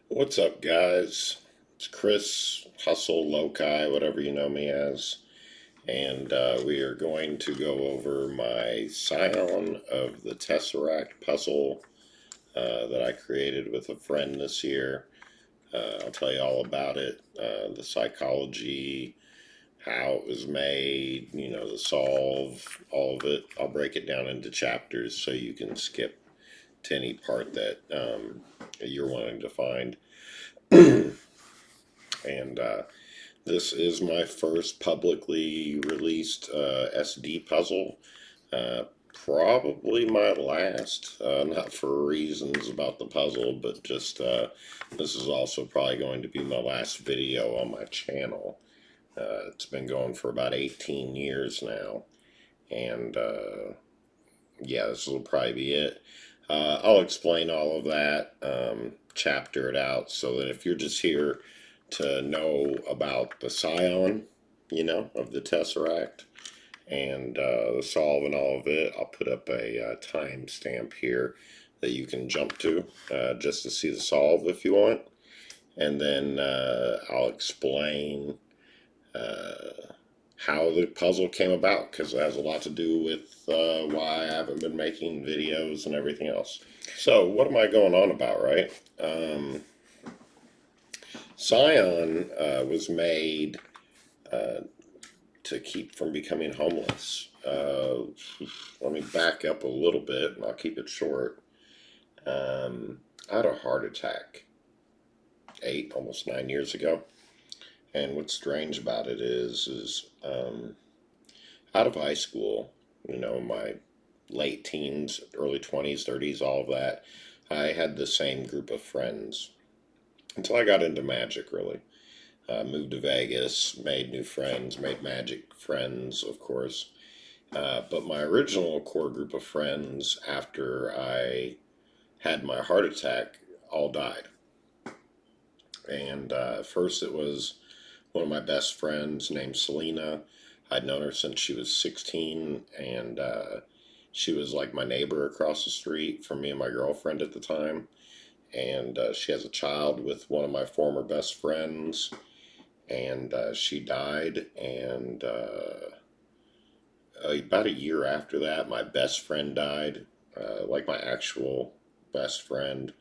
What's up, guys? It's Kris, Hustle Loci, whatever you know me as, and we are going to go over my Scion of the Tesseract puzzle that I created with a friend this year. I'll tell you all about it, the psychology, how it was made, the solve, all of it. I'll break it down into chapters so you can skip to any part that you're wanting to find. And this is my first publicly released SD puzzle. Uh, Probably my last, not for reasons about the puzzle, but just this is also probably going to be my last video on my channel. It's been going for about 18 years now, and yeah, this will probably be it. I'll explain all of that, chapter it out, so that if you're just here to know about the Scion, of the Tesseract and the solve and all of it, I'll put up a timestamp here that you can jump to just to see the solve if you want. And then I'll explain how the puzzle came about because it has a lot to do with why I haven't been making videos and everything else. So, what am I going on about, right? Scion was made uh, to keep from becoming homeless. Let me back up a little bit and I'll keep it short. I had a heart attack almost 9 years ago. And what's strange about it is out of high school, my late teens, early 20s, 30s, all of that, I had the same group of friends until I got into magic, really. Moved to Vegas, made new friends, made magic friends, of course. But my original core group of friends, after I had my heart attack, all died. And first, it was one of my best friends named Selena. I'd known her since she was 16, and she was like my neighbor across the street from me and my girlfriend at the time. And she has a child with one of my former best friends, and she died. And about a year after that, my best friend died, like my actual best friend.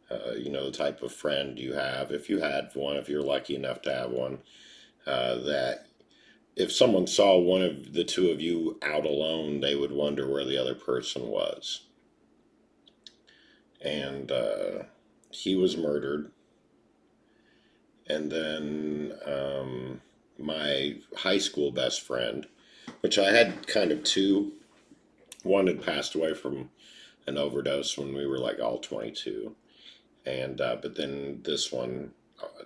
The type of friend you have, if you had one, if you're lucky enough to have one, that if someone saw one of the two of you out alone, they would wonder where the other person was. And he was murdered. And then my high school best friend, which I had kind of two, one had passed away from an overdose when we were like all 22. And but then this one,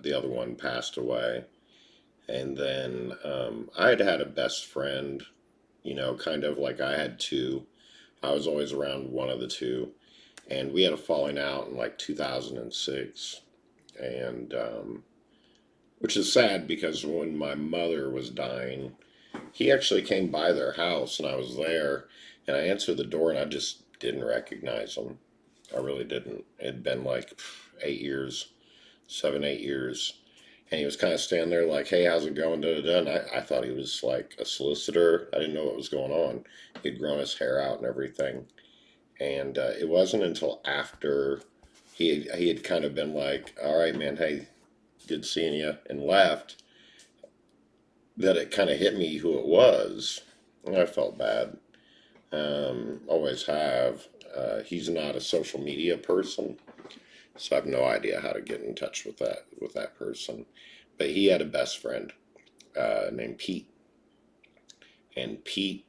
the other one passed away. And then I had had a best friend, kind of like I had two. I was always around one of the two. And we had a falling out in like 2006. And which is sad because when my mother was dying, he actually came by their house and I was there. And I answered the door and I just didn't recognize him. I really didn't. It had been like 8 years, 7, 8 years. And he was kind of standing there like, hey, how's it going? Da, da, da. And I thought he was like a solicitor. I didn't know what was going on. He'd grown his hair out and everything. And it wasn't until after he had kind of been like, all right, man, hey, good seeing you, and left, that it kind of hit me who it was. And I felt bad. Always have. He's not a social media person, so I have no idea how to get in touch with that person. But he had a best friend named Pete, and Pete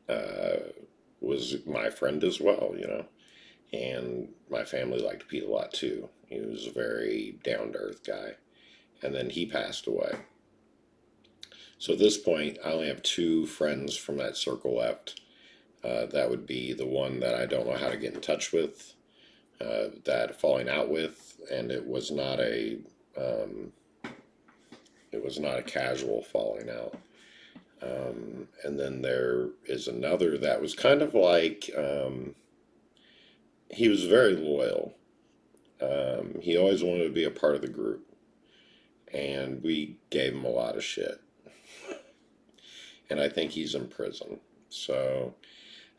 was my friend as well, And my family liked Pete a lot too. He was a very down to earth guy, and then he passed away. So at this point, I only have two friends from that circle left. That would be the one that I don't know how to get in touch with, that falling out with, and um, it was not a casual falling out. And then there is another that was kind of like he was very loyal. He always wanted to be a part of the group, and we gave him a lot of shit. And I think he's in prison. So,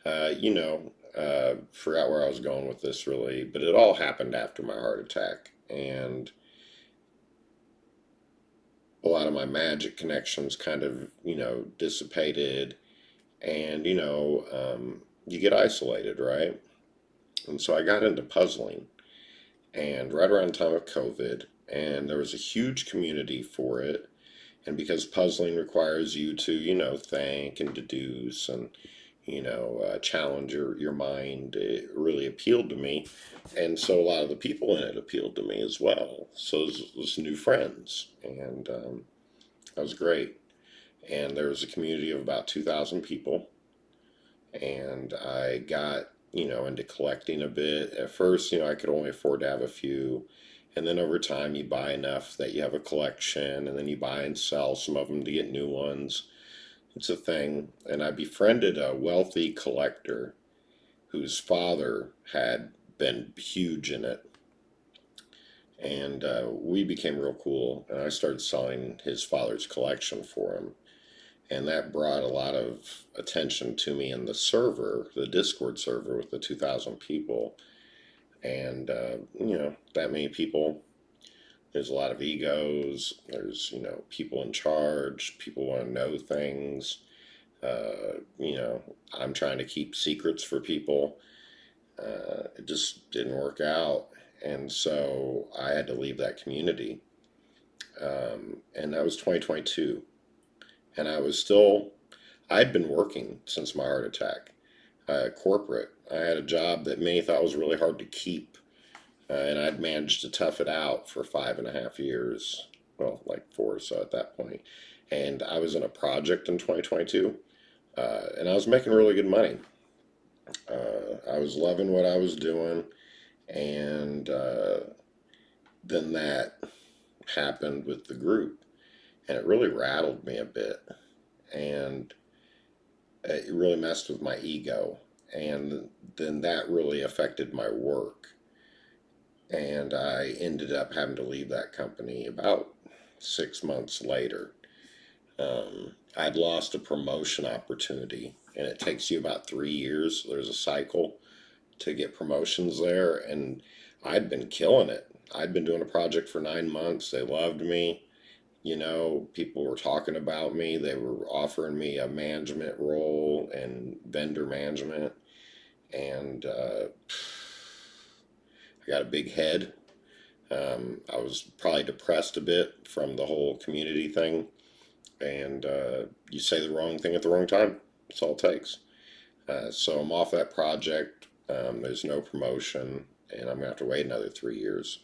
forgot where I was going with this really, but it all happened after my heart attack. And a lot of my magic connections kind of, dissipated. And, you get isolated, right? And so I got into puzzling. And right around the time of COVID, and there was a huge community for it. And because puzzling requires you to, think and deduce and, challenge your mind, it really appealed to me. And so a lot of the people in it appealed to me as well. So it was new friends. And that was great. And there was a community of about 2,000 people. And I got, into collecting a bit. At first, I could only afford to have a few. And then over time, you buy enough that you have a collection, and then you buy and sell some of them to get new ones. It's a thing. And I befriended a wealthy collector whose father had been huge in it. And we became real cool. And I started selling his father's collection for him. And that brought a lot of attention to me in the server, the Discord server with the 2,000 people. And, that many people, there's a lot of egos. There's, people in charge. People want to know things. I'm trying to keep secrets for people. It just didn't work out. And so I had to leave that community. And that was 2022. And I'd been working since my heart attack, corporate. I had a job that many thought was really hard to keep. And I'd managed to tough it out for 5.5 years. Well, like four or so at that point. And I was in a project in 2022, and I was making really good money. I was loving what I was doing, and then that happened with the group, and it really rattled me a bit, and it really messed with my ego, and then that really affected my work, and I ended up having to leave that company about 6 months later. I'd lost a promotion opportunity, and it takes you about 3 years. There's a cycle to get promotions there, and I'd been killing it. I'd been doing a project for 9 months. They loved me. People were talking about me. They were offering me a management role and vendor management, and I got a big head. I was probably depressed a bit from the whole community thing, and you say the wrong thing at the wrong time. That's all it takes. So I'm off that project. There's no promotion, and I'm gonna have to wait another 3 years,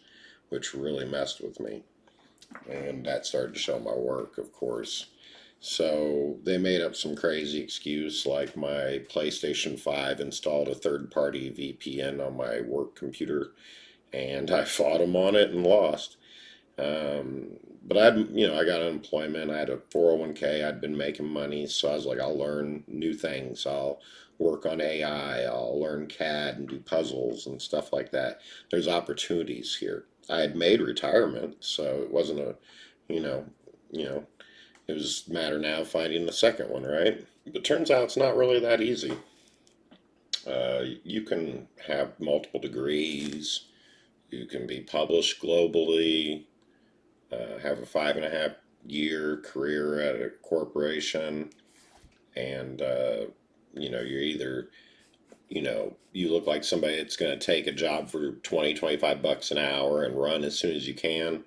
which really messed with me. And that started to show my work, of course. So they made up some crazy excuse, like my PlayStation 5 installed a third-party VPN on my work computer, and I fought them on it and lost. But I got unemployment. I had a 401k. I'd been making money, so I was like, I'll learn new things. I'll work on AI. I'll learn CAD and do puzzles and stuff like that. There's opportunities here. I had made retirement, so it wasn't you know, you know, it was a matter now of finding the second one, right? But turns out it's not really that easy. You can have multiple degrees. You can be published globally, have a 5.5 year career at a corporation, and you're either you look like somebody that's going to take a job for 20, 25 bucks an hour and run as soon as you can,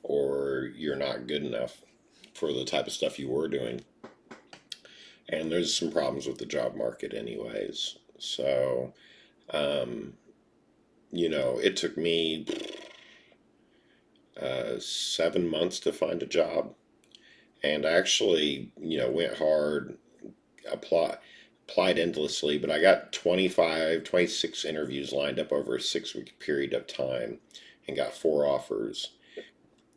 or you're not good enough for the type of stuff you were doing. And there's some problems with the job market, anyways. So, um, it took me 7 months to find a job, and I actually, went hard, apply, applied endlessly, but I got 25, 26 interviews lined up over a 6 week period of time and got 4 offers.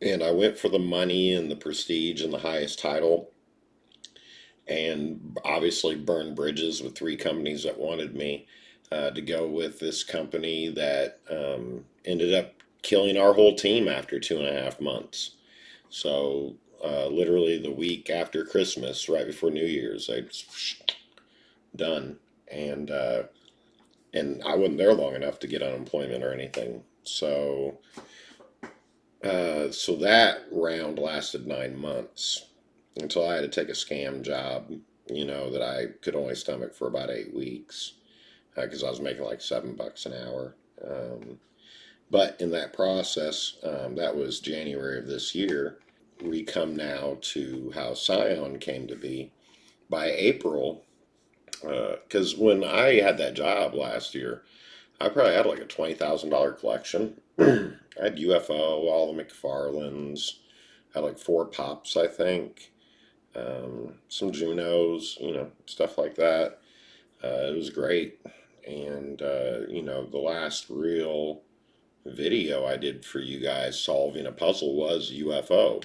And I went for the money and the prestige and the highest title, and obviously burned bridges with 3 companies that wanted me to go with this company that ended up killing our whole team after 2.5 months. So literally the week after Christmas, right before New Year's, I just done, and I wasn't there long enough to get unemployment or anything. So that round lasted 9 months until I had to take a scam job, that I could only stomach for about 8 weeks because I was making like $7 an hour. But in that process, that was January of this year. We come now to how Scion came to be. By April, because when I had that job last year, I probably had like a $20,000 collection. I had UFO, all the McFarlanes, had like four Pops, I think, some Junos, stuff like that. It was great. And, the last real video I did for you guys solving a puzzle was UFO.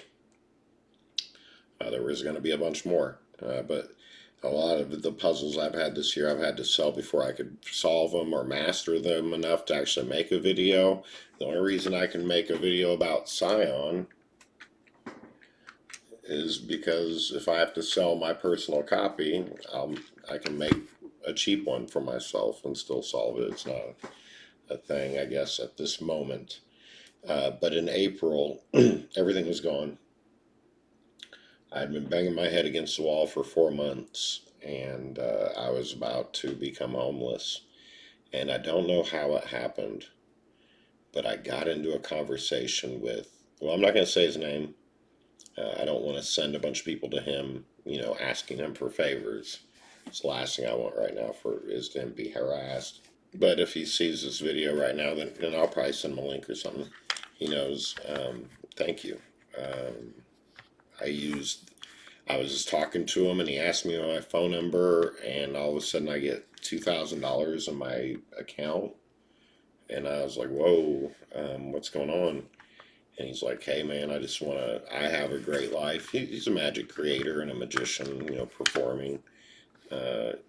There was going to be a bunch more, but a lot of the puzzles I've had this year, I've had to sell before I could solve them or master them enough to actually make a video. The only reason I can make a video about Scion is because if I have to sell my personal copy, I can make a cheap one for myself and still solve it. It's not a thing, I guess, at this moment. But in April, everything was gone. I'd been banging my head against the wall for 4 months, and I was about to become homeless. And I don't know how it happened, but I got into a conversation with, well, I'm not going to say his name. I don't want to send a bunch of people to him, asking him for favors. It's the last thing I want right now is to him be harassed. But if he sees this video right now, then I'll probably send him a link or something. He knows. Thank you. Um, I was just talking to him and he asked me my phone number, and all of a sudden I get $2,000 in my account. And I was like, whoa, what's going on? And he's like, hey man, I have a great life. He's a magic creator and a magician, performing.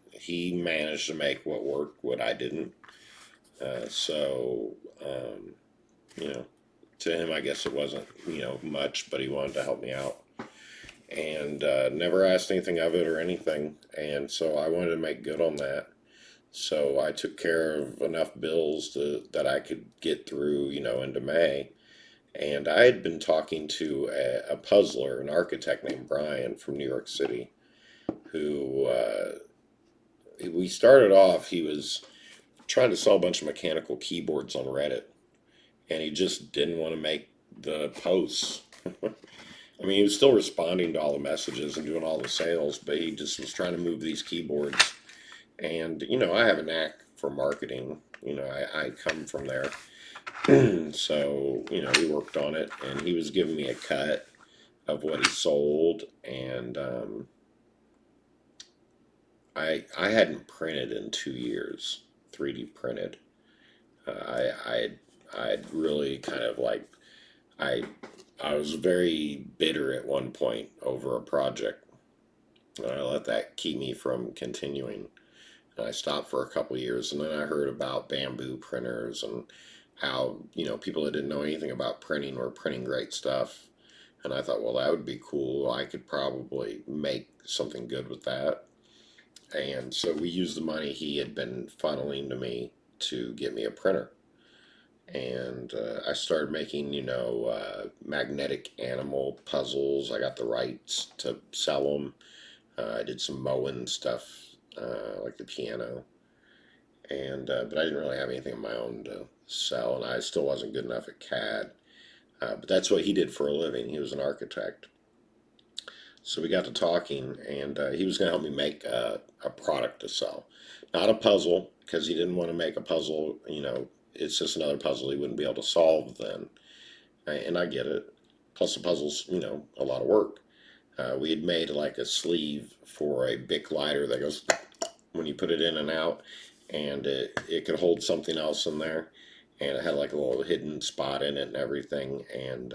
He managed to make what worked, what I didn't. So, you know, to him, I guess it wasn't, much, but he wanted to help me out. And never asked anything of it or anything. And so I wanted to make good on that. So I took care of enough bills that I could get through, into May. And I had been talking to a puzzler, an architect named Brian from New York City, who we started off, he was trying to sell a bunch of mechanical keyboards on Reddit, and he just didn't want to make the posts. I mean, he was still responding to all the messages and doing all the sales, but he just was trying to move these keyboards. And, I have a knack for marketing. I come from there. So, we worked on it, and he was giving me a cut of what he sold. And I hadn't printed in 2 years, 3D printed. I'd really kind of like, I I was very bitter at one point over a project. And I let that keep me from continuing. And I stopped for a couple of years, and then I heard about bamboo printers and how, people that didn't know anything about printing were printing great stuff. And I thought, well, that would be cool. I could probably make something good with that. And so we used the money he had been funneling to me to get me a printer. And I started making, magnetic animal puzzles. I got the rights to sell them. I did some mowing stuff, like the piano, and but I didn't really have anything of my own to sell, and I still wasn't good enough at CAD. But that's what he did for a living. He was an architect. So we got to talking, and he was going to help me make a product to sell, not a puzzle, because he didn't want to make a puzzle. It's just another puzzle he wouldn't be able to solve then, and I get it. Plus, the puzzle's a lot of work. We had made like a sleeve for a Bic lighter that goes when you put it in and out, and it could hold something else in there, and it had like a little hidden spot in it and everything. And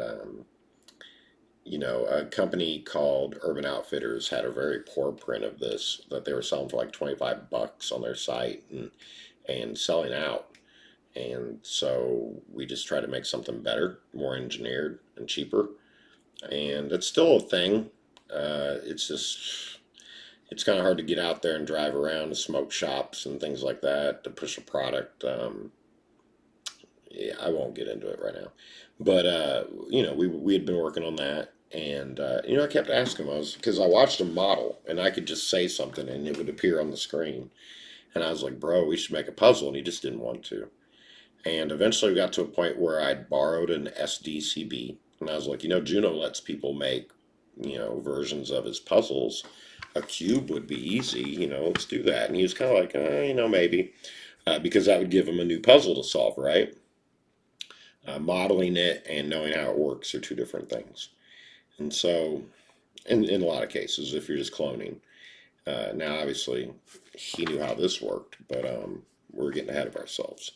a company called Urban Outfitters had a very poor print of this that they were selling for like $25 on their site and selling out. And so we just try to make something better, more engineered and cheaper. And it's still a thing. It's just, it's kind of hard to get out there and drive around to smoke shops and things like that to push a product. Yeah, I won't get into it right now. But, we had been working on that. And, I kept asking him, because I watched him model and I could just say something and it would appear on the screen. And I was like, bro, we should make a puzzle. And he just didn't want to. And eventually we got to a point where I'd borrowed an SDCB. And I was like, Juno lets people make, versions of his puzzles. A cube would be easy, let's do that. And he was kind of like, maybe. Because that would give him a new puzzle to solve, right? Modeling it and knowing how it works are two different things. And so, in a lot of cases, if you're just cloning, now obviously he knew how this worked, but we're getting ahead of ourselves.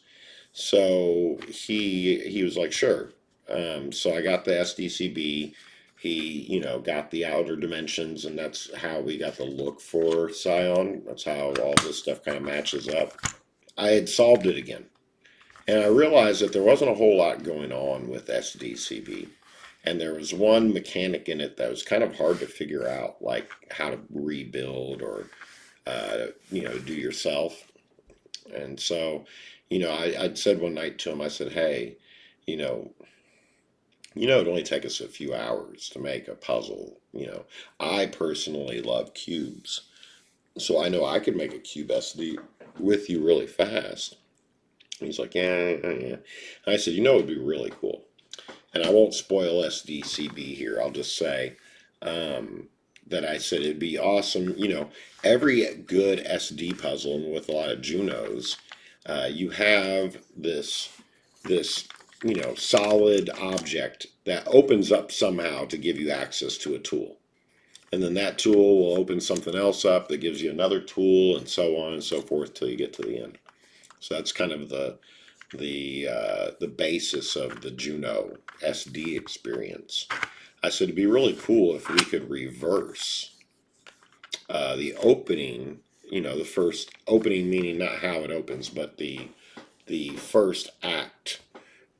So he was like, sure. So I got the SDCB. He, got the outer dimensions, and that's how we got the look for Scion. That's how all this stuff kind of matches up. I had solved it again, and I realized that there wasn't a whole lot going on with SDCB. And there was one mechanic in it that was kind of hard to figure out, like how to rebuild or, do yourself. And so, I'd said one night to him, I said, hey, you know, it'd only take us a few hours to make a puzzle. I personally love cubes. So I know I could make a cube SD with you really fast. And he's like, yeah, yeah. And I said, it'd be really cool. And I won't spoil SDCB here. I'll just say that I said it'd be awesome. Every good SD puzzle, and with a lot of Junos, you have this solid object that opens up somehow to give you access to a tool, and then that tool will open something else up that gives you another tool, and so on and so forth till you get to the end. So that's kind of the basis of the Juno SD experience. I said it'd be really cool if we could reverse the opening. The first opening, meaning not how it opens, but the first act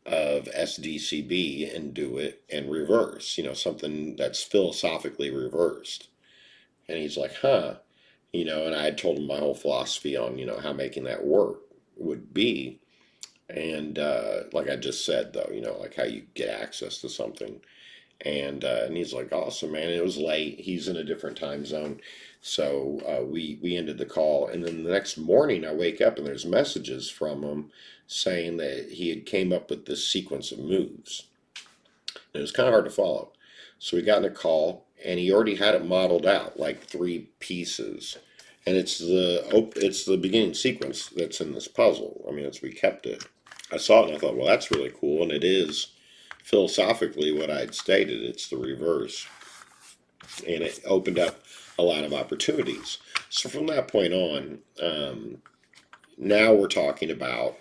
of SDCB, and do it in reverse. Something that's philosophically reversed. And he's like, huh. And I had told him my whole philosophy on how making that work would be. And like I just said, though, like how you get access to something. And he's like, awesome, man. It was late. He's in a different time zone. So we ended the call. And then the next morning I wake up and there's messages from him saying that he had came up with this sequence of moves. And it was kind of hard to follow. So we got in a call and he already had it modeled out, like 3 pieces. And it's the beginning sequence that's in this puzzle. I mean, we kept it. I saw it and I thought, well, that's really cool. And it is philosophically what I'd stated. It's the reverse. And it opened up a lot of opportunities. So from that point on, now we're talking about,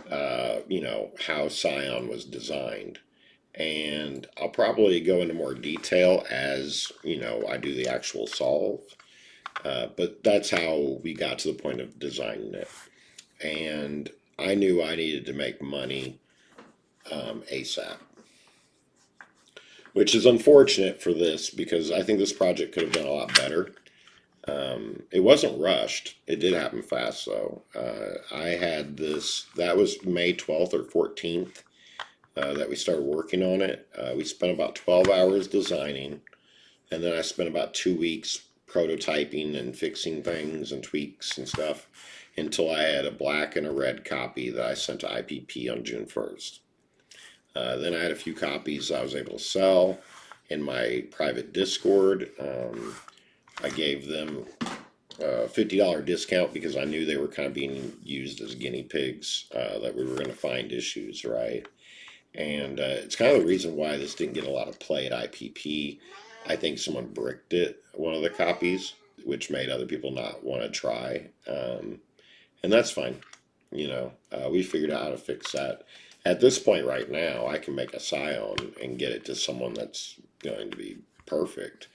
how Scion was designed. And I'll probably go into more detail as, I do the actual solve. But that's how we got to the point of designing it. And I knew I needed to make money ASAP, which is unfortunate for this because I think this project could have done a lot better. It wasn't rushed. It did happen fast, though. I had this, that was May 12th or 14th that we started working on it. We spent about 12 hours designing, and then I spent about 2 weeks prototyping and fixing things and tweaks and stuff until I had a black and a red copy that I sent to IPP on June 1st. Then I had a few copies I was able to sell in my private Discord. I gave them a $50 discount because I knew they were kind of being used as guinea pigs, that we were going to find issues, right? And it's kind of the reason why this didn't get a lot of play at IPP. I think someone bricked it, one of the copies, which made other people not want to try. And that's fine. We figured out how to fix that. At this point right now, I can make a Scion and get it to someone that's going to be perfect.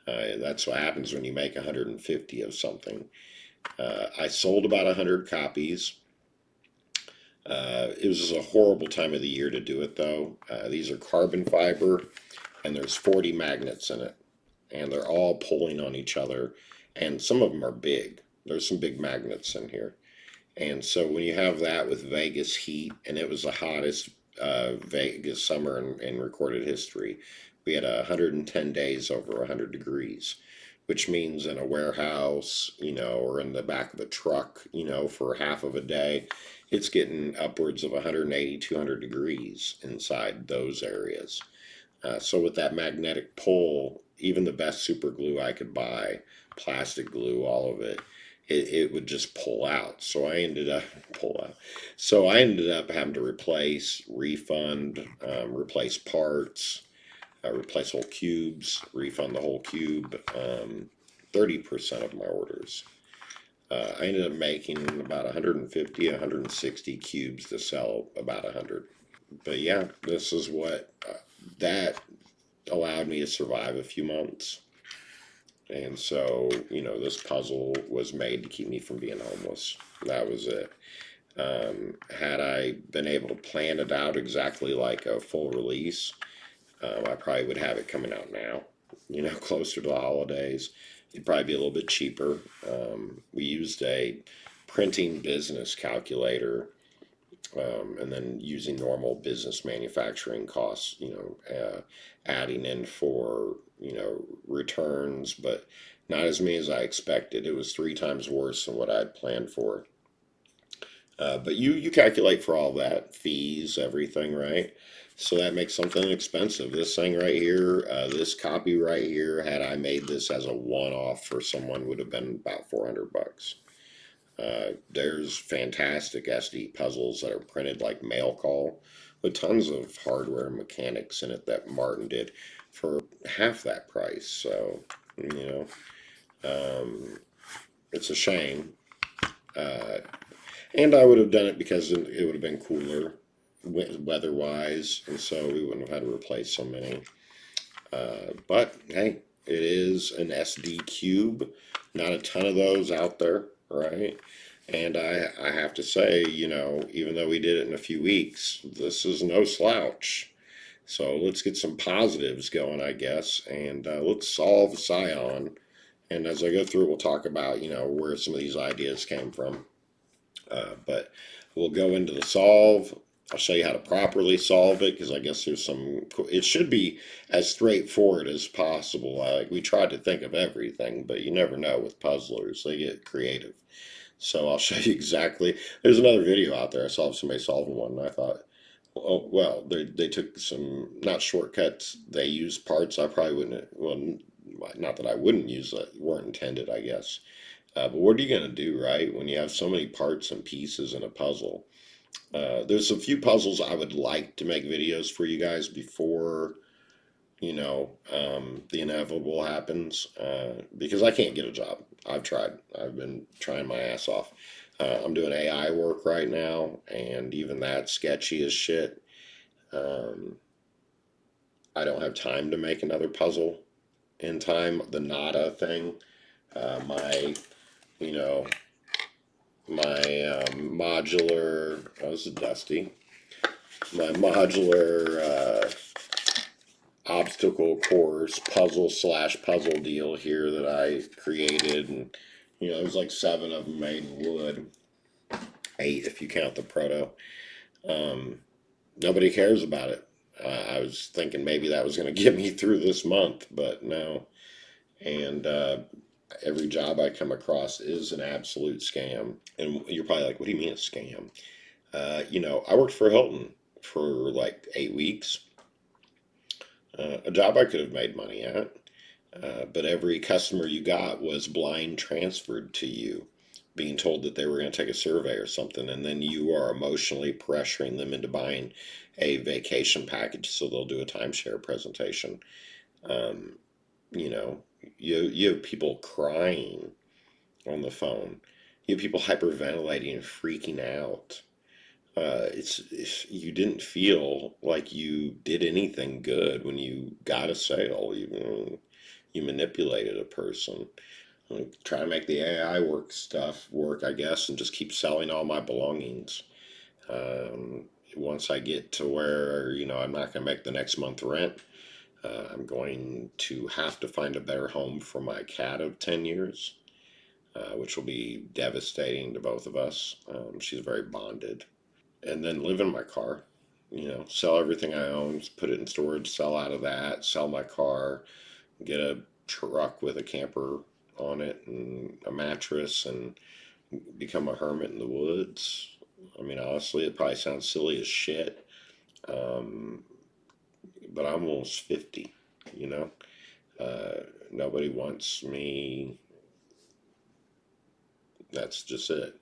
That's what happens when you make 150 of something. I sold about 100 copies. It was just a horrible time of the year to do it though. These are carbon fiber, and there's 40 magnets in it, and they're all pulling on each other, and some of them are big. There's some big magnets in here. And so when you have that with Vegas heat, and it was the hottest Vegas summer in recorded history, we had 110 days over 100 degrees, which means in a warehouse, or in the back of a truck, for half of a day, it's getting upwards of 180, 200 degrees inside those areas. So with that magnetic pull, even the best super glue I could buy, plastic glue, all of it, it would just pull out. So I ended up pull out. So I ended up having to replace, refund, replace parts, replace whole cubes, refund the whole cube. 30% of my orders. I ended up making about 150, 160 cubes to sell about 100. But yeah, this is what that allowed me to survive a few months. And so, this puzzle was made to keep me from being homeless. That was it. Had I been able to plan it out exactly like a full release, I probably would have it coming out now, closer to the holidays. It'd probably be a little bit cheaper. We used a printing business calculator, and then using normal business manufacturing costs, adding in for, returns, but not as many as I expected. It was 3 times worse than what I'd planned for. But you calculate for all that, fees, everything, right? So that makes something expensive. This thing right here, this copy right here, had I made this as a one-off for someone, would have been about $400. There's fantastic SD puzzles that are printed like mail call with tons of hardware and mechanics in it that Martin did for half that price. So, um, it's a shame. Uh, and I would have done it because it would have been cooler weather wise, and so we wouldn't have had to replace so many. But hey, it is an SD cube. Not a ton of those out there, right? And I have to say, even though we did it in a few weeks, this is no slouch. So let's get some positives going, I guess, and let's solve Scion. And as I go through, we'll talk about, where some of these ideas came from. But we'll go into the solve. I'll show you how to properly solve it because I guess there's some. It should be as straightforward as possible. Like we tried to think of everything, but you never know with puzzlers; they get creative. So I'll show you exactly. There's another video out there. I saw somebody solving one, and I thought, oh well, they took some not shortcuts. They used parts I probably wouldn't. Well, not that I wouldn't use that weren't intended, I guess. But what are you going to do, right, when you have so many parts and pieces in a puzzle? There's a few puzzles I would like to make videos for you guys before, the inevitable happens, because I can't get a job. I've tried. I've been trying my ass off. I'm doing AI work right now, and even that's sketchy as shit. Um, I don't have time to make another puzzle in time. The Nada thing, my, you know, modular, oh, this is dusty, my modular obstacle course puzzle slash puzzle deal here that I created. And, there's like 7 of them made in wood, 8 if you count the proto. Um, Nobody cares about it. I was thinking maybe that was going to get me through this month, but no. And every job I come across is an absolute scam. And you're probably like, what do you mean a scam? I worked for Hilton for like 8 weeks. A job I could have made money at. But every customer you got was blind transferred to you, being told that they were going to take a survey or something, and then you are emotionally pressuring them into buying a vacation package so they'll do a timeshare presentation. Um, you know, you have people crying on the phone. You have people hyperventilating and freaking out. You didn't feel like you did anything good when you got a sale. You manipulated a person. I'm trying to make the AI work stuff work, I guess, and just keep selling all my belongings. Once I get to where, I'm not going to make the next month rent, I'm going to have to find a better home for my cat of 10 years, which will be devastating to both of us. She's very bonded. And then live in my car, sell everything I own, put it in storage, sell out of that, sell my car, get a truck with a camper on it and a mattress, and become a hermit in the woods. I mean, honestly, it probably sounds silly as shit, um, but I'm almost 50, you know? Nobody wants me. That's just it.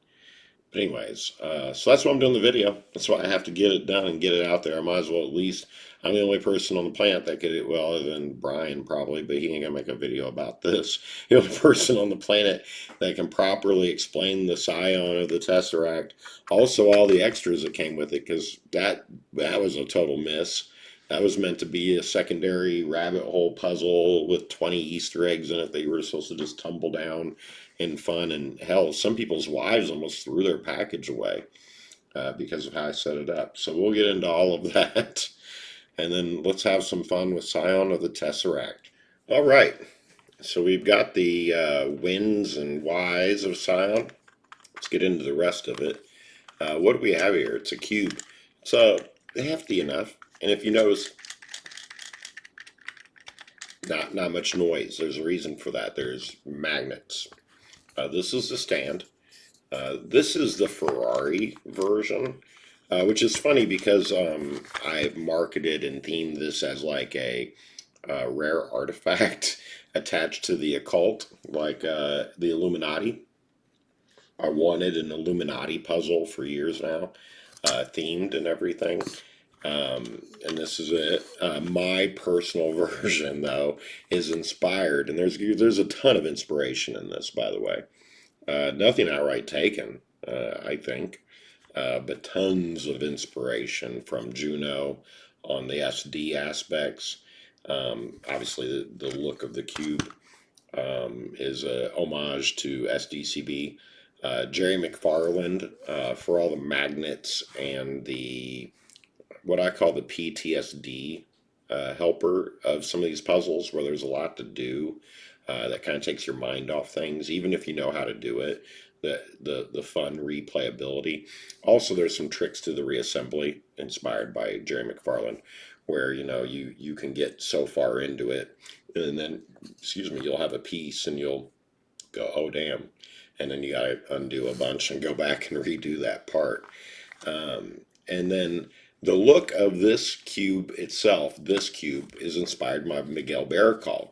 But anyways, so that's why I'm doing the video. That's why I have to get it done and get it out there. I might as well at least. I'm the only person on the planet that could, well, other than Brian probably, but he ain't gonna make a video about this. The only person on the planet that can properly explain the Scion of the Tesseract, also all the extras that came with it, because that was a total miss. That was meant to be a secondary rabbit hole puzzle with 20 Easter eggs in it that you were supposed to just tumble down in fun. And hell, some people's wives almost threw their package away because of how I set it up. So we'll get into all of that. And then let's have some fun with Scion of the Tesseract. All right. So we've got the wins and whys of Scion. Let's get into the rest of it. What do we have here? It's a cube. It's hefty enough. And if you notice, not much noise. There's a reason for that. There's magnets. This is the stand. This is the Ferrari version, which is funny because I've marketed and themed this as like a rare artifact attached to the occult, like the Illuminati. I wanted an Illuminati puzzle for years now, themed and everything. And this is it. My personal version, though, is inspired, and there's a ton of inspiration in this, by the way. Nothing outright taken, I think, but tons of inspiration from Juno on the SD aspects. Obviously, the look of the cube is a homage to SDCB. Jerry McFarland for all the magnets and the what I call the PTSD helper of some of these puzzles where there's a lot to do that kind of takes your mind off things, even if you know how to do it. The fun replayability. Also, there's some tricks to the reassembly inspired by Jerry McFarland, where you can get so far into it, and then you'll have a piece and you'll go, oh damn, and then you got to undo a bunch and go back and redo that part. And then the look of this cube itself, this cube is inspired by Miguel Baracol.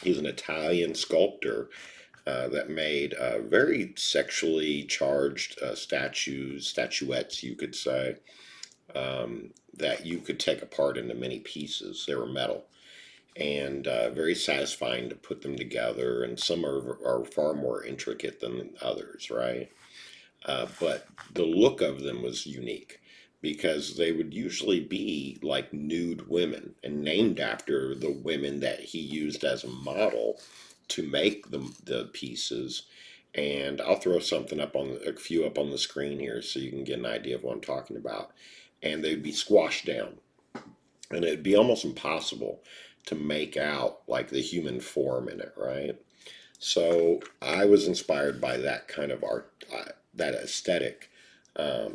He's an Italian sculptor that made very sexually charged statuettes, you could say, that you could take apart into many pieces. They were metal and very satisfying to put them together. And some are far more intricate than others, right? But the look of them was unique because they would usually be like nude women and named after the women that he used as a model to make the pieces. And I'll throw a few up on the screen here so you can get an idea of what I'm talking about. And they'd be squashed down, and it'd be almost impossible to make out like the human form in it, right? So I was inspired by that kind of art, that aesthetic,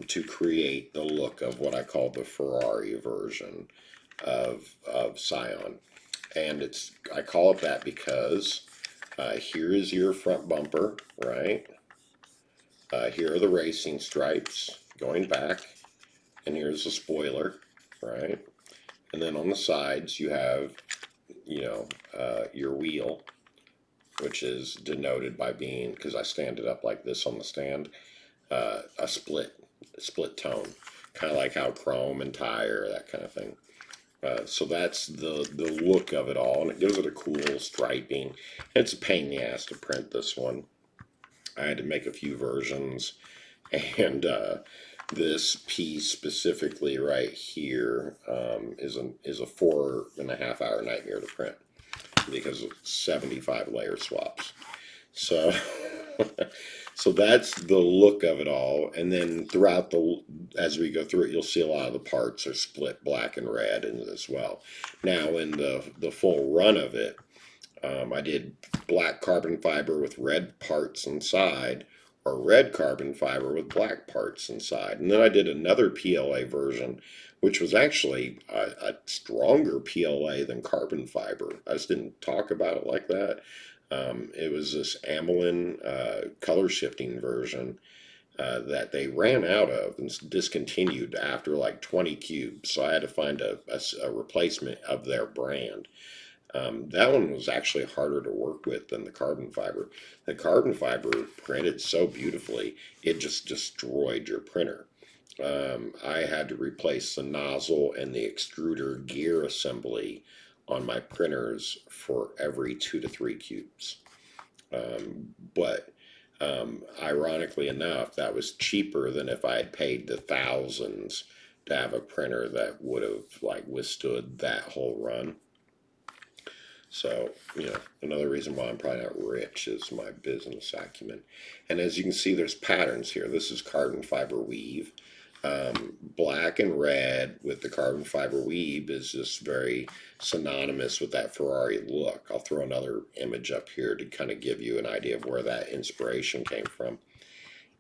to create the look of what I call the Ferrari version of Scion. And I call it that because here is your front bumper, right? Here are the racing stripes going back, and here's the spoiler, right? And then on the sides you have, your wheel, which is denoted by being, because I stand it up like this on the stand, a split tone, kind of like how chrome and tire, that kind of thing. So that's the look of it all, and it gives it a cool striping. It's a pain in the ass to print this one. I had to make a few versions, and this piece specifically right here is a 4.5 hour nightmare to print because of 75 layer swaps. So, so that's the look of it all. And then throughout as we go through it, you'll see a lot of the parts are split black and red as well. Now, in the full run of it, I did black carbon fiber with red parts inside, or red carbon fiber with black parts inside. And then I did another PLA version, which was actually a stronger PLA than carbon fiber. I just didn't talk about it like that. It was this amiline color shifting version that they ran out of and discontinued after like 20 cubes. So I had to find a replacement of their brand. That one was actually harder to work with than the carbon fiber. The carbon fiber printed so beautifully, it just destroyed your printer. I had to replace the nozzle and the extruder gear assembly on my printers for every 2 to 3 cubes. But ironically enough, that was cheaper than if I had paid the thousands to have a printer that would have like withstood that whole run. So, another reason why I'm probably not rich is my business acumen. And as you can see, there's patterns here. This is carbon fiber weave. Black and red with the carbon fiber weave is just very synonymous with that Ferrari look. I'll throw another image up here to kind of give you an idea of where that inspiration came from.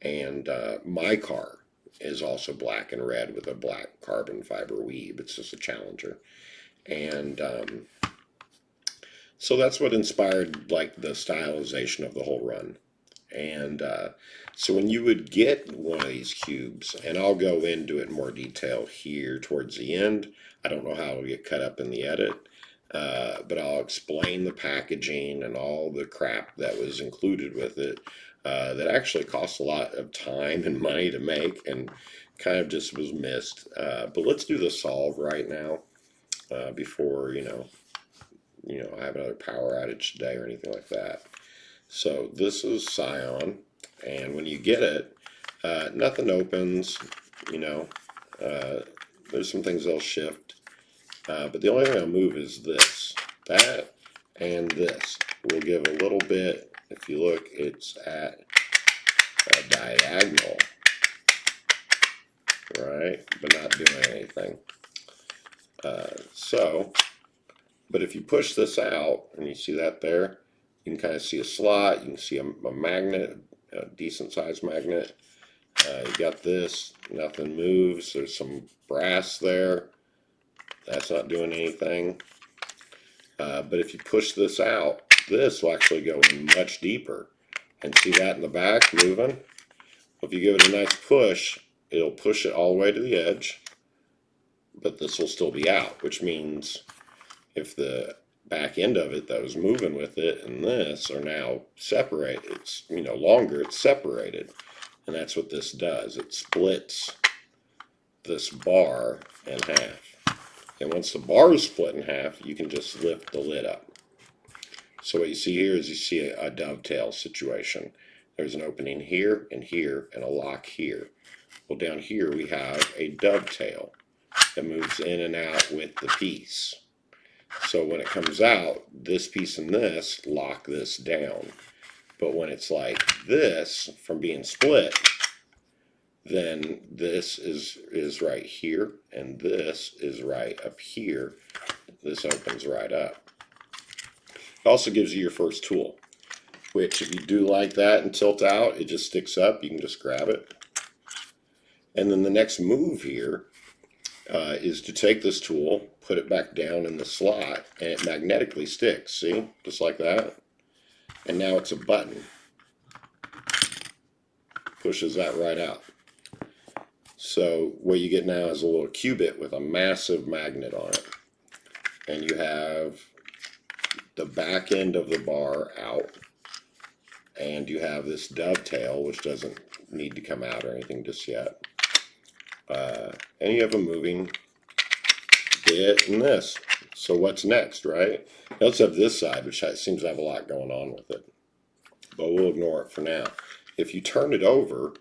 And my car is also black and red with a black carbon fiber weave. It's just a Challenger. And so that's what inspired like the stylization of the whole run. And so when you would get one of these cubes, and I'll go into it in more detail here towards the end. I don't know how it'll get cut up in the edit, but I'll explain the packaging and all the crap that was included with it that actually cost a lot of time and money to make and kind of just was missed. But let's do the solve right now before, I have another power outage today or anything like that. So this is Scion, and when you get it, nothing opens, there's some things that'll shift, but the only thing I'll move is this, that, and this. We'll give a little bit, if you look, it's at a diagonal, right, but not doing anything. But if you push this out, and you see that there, you can kind of see a slot, you can see a magnet, a decent sized magnet. You got this, nothing moves, there's some brass there, that's not doing anything. But if you push this out, this will actually go in much deeper. And see that in the back moving? If you give it a nice push, it'll push it all the way to the edge, but this will still be out, which means if the back end of it that was moving with it and this are now separated, it's longer, it's separated, and that's what this does. It splits this bar in half, and once the bar is split in half, you can just lift the lid up. So what you see here is you see a dovetail situation. There's an opening here and a lock here. Well, down here we have a dovetail that moves in and out with the piece. So when it comes out, this piece and this lock this down. But when it's like this, from being split, then this is right here, and this is right up here. This opens right up. It also gives you your first tool, which if you do like that and tilt out, it just sticks up. You can just grab it. And then the next move here is to take this tool, put it back down in the slot, and it magnetically sticks, see? Just like that. And now it's a button. Pushes that right out. So what you get now is a little cubit with a massive magnet on it. And you have the back end of the bar out. And you have this dovetail, which doesn't need to come out or anything just yet. And you have a moving bit and this. So what's next, right? Let's have this side, which seems to have a lot going on with it. But we'll ignore it for now. If you turn it over,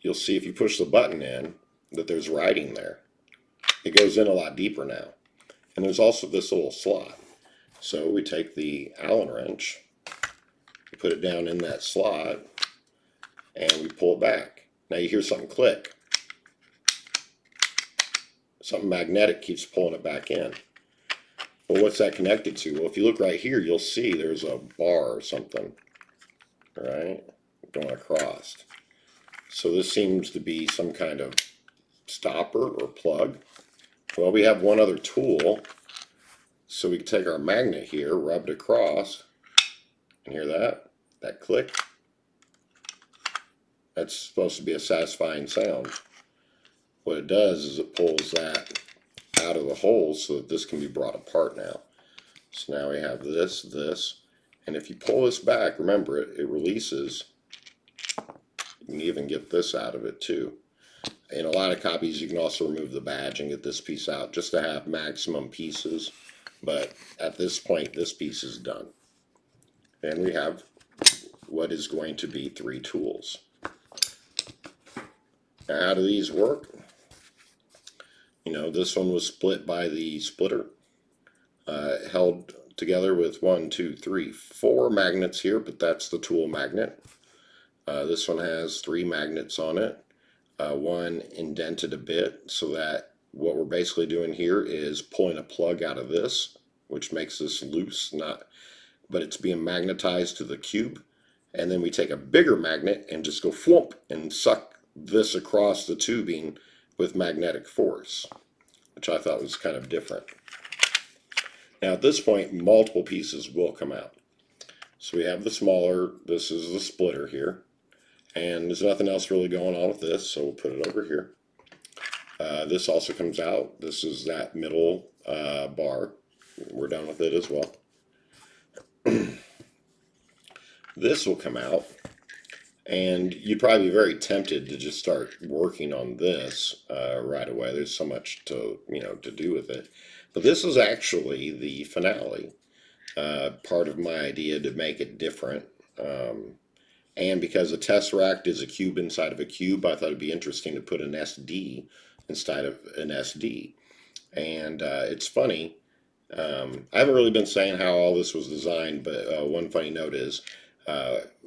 you'll see if you push the button in that there's writing there. It goes in a lot deeper now. And there's also this little slot. So we take the Allen wrench, put it down in that slot, and we pull it back. Now you hear something click. Something magnetic keeps pulling it back in. Well, what's that connected to? Well, if you look right here, you'll see there's a bar or something, right, going across. So this seems to be some kind of stopper or plug. Well, we have one other tool. So we can take our magnet here, rub it across, and hear that? That click. That's supposed to be a satisfying sound. What it does is it pulls that out of the hole so that this can be brought apart now. So now we have this, and if you pull this back, remember it releases. You can even get this out of it too. In a lot of copies, you can also remove the badge and get this piece out just to have maximum pieces. But at this point, this piece is done. And we have what is going to be 3 tools. Now, how do these work? You know, this one was split by the splitter, held together with 1, 2, 3, 4 magnets here, but that's the tool magnet. This one has 3 magnets on it, one indented a bit, so that what we're basically doing here is pulling a plug out of this, which makes this loose, but it's being magnetized to the cube, and then we take a bigger magnet and just go thwomp and suck this across the tubing with magnetic force, which I thought was kind of different. Now at this point, multiple pieces will come out. So we have the smaller, this is the splitter here, and there's nothing else really going on with this, so we'll put it over here. This also comes out. This is that middle bar. We're done with it as well. This will come out, and you'd probably be very tempted to just start working on this right away. There's so much to do with it. But this is actually the finale. Part of my idea to make it different. And because a Tesseract is a cube inside of a cube, I thought it'd be interesting to put an SD instead of an SD. And it's funny. I haven't really been saying how all this was designed, but one funny note is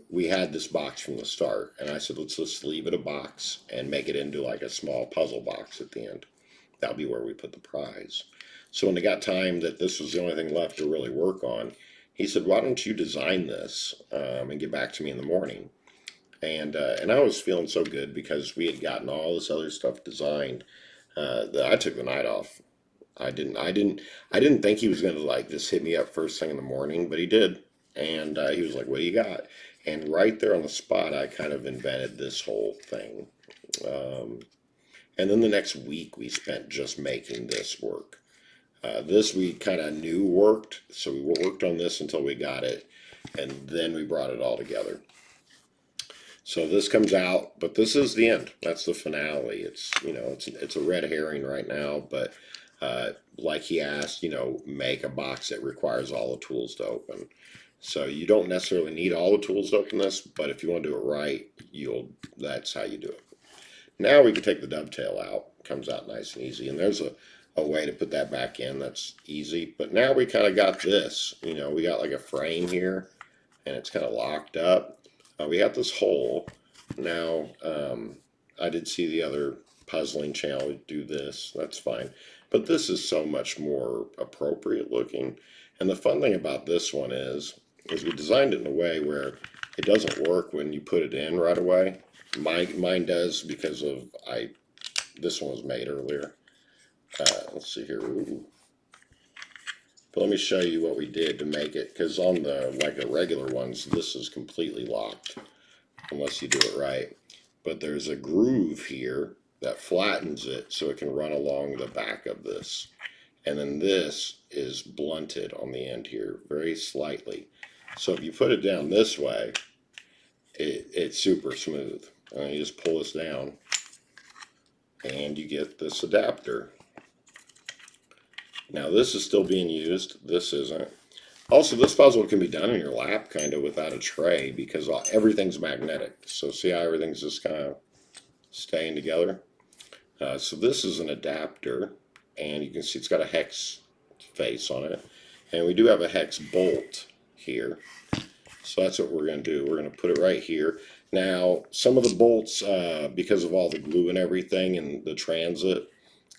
we had this box from the start, and I said, let's just leave it a box and make it into like a small puzzle box at the end. That'll be where we put the prize. So when it got time that this was the only thing left to really work on, he said, why don't you design this and get back to me in the morning? And I was feeling so good because we had gotten all this other stuff designed that I took the night off. I didn't think he was going to like just hit me up first thing in the morning, but he did. And he was like, what do you got? And right there on the spot, I kind of invented this whole thing. And then the next week we spent just making this work. This we kind of knew worked, so we worked on this until we got it, and then we brought it all together. So this comes out, but this is the end. That's the finale. It's a red herring right now, but like he asked, make a box that requires all the tools to open. So you don't necessarily need all the tools to open this, but if you want to do it right, that's how you do it. Now we can take the dovetail out. It comes out nice and easy, and there's a way to put that back in. That's easy. But now we kind of got this. We got like a frame here, and it's kind of locked up. We got this hole. Now, I did see the other puzzling channel do this. That's fine. But this is so much more appropriate looking. And the fun thing about this one is we designed it in a way where it doesn't work when you put it in right away. Mine does because of this one was made earlier. Let's see here. Ooh. But let me show you what we did to make it, because on the regular ones, this is completely locked unless you do it right. But there's a groove here that flattens it so it can run along the back of this. And then this is blunted on the end here very slightly. So if you put it down this way, it's super smooth. You just pull this down and you get this adapter. Now this is still being used, this isn't. Also, this puzzle can be done in your lap kind of without a tray because everything's magnetic. So see how everything's just kind of staying together? So this is an adapter, and you can see it's got a hex face on it. And we do have a hex bolt here. So that's what we're going to do. We're going to put it right here. Now, some of the bolts, because of all the glue and everything and the transit,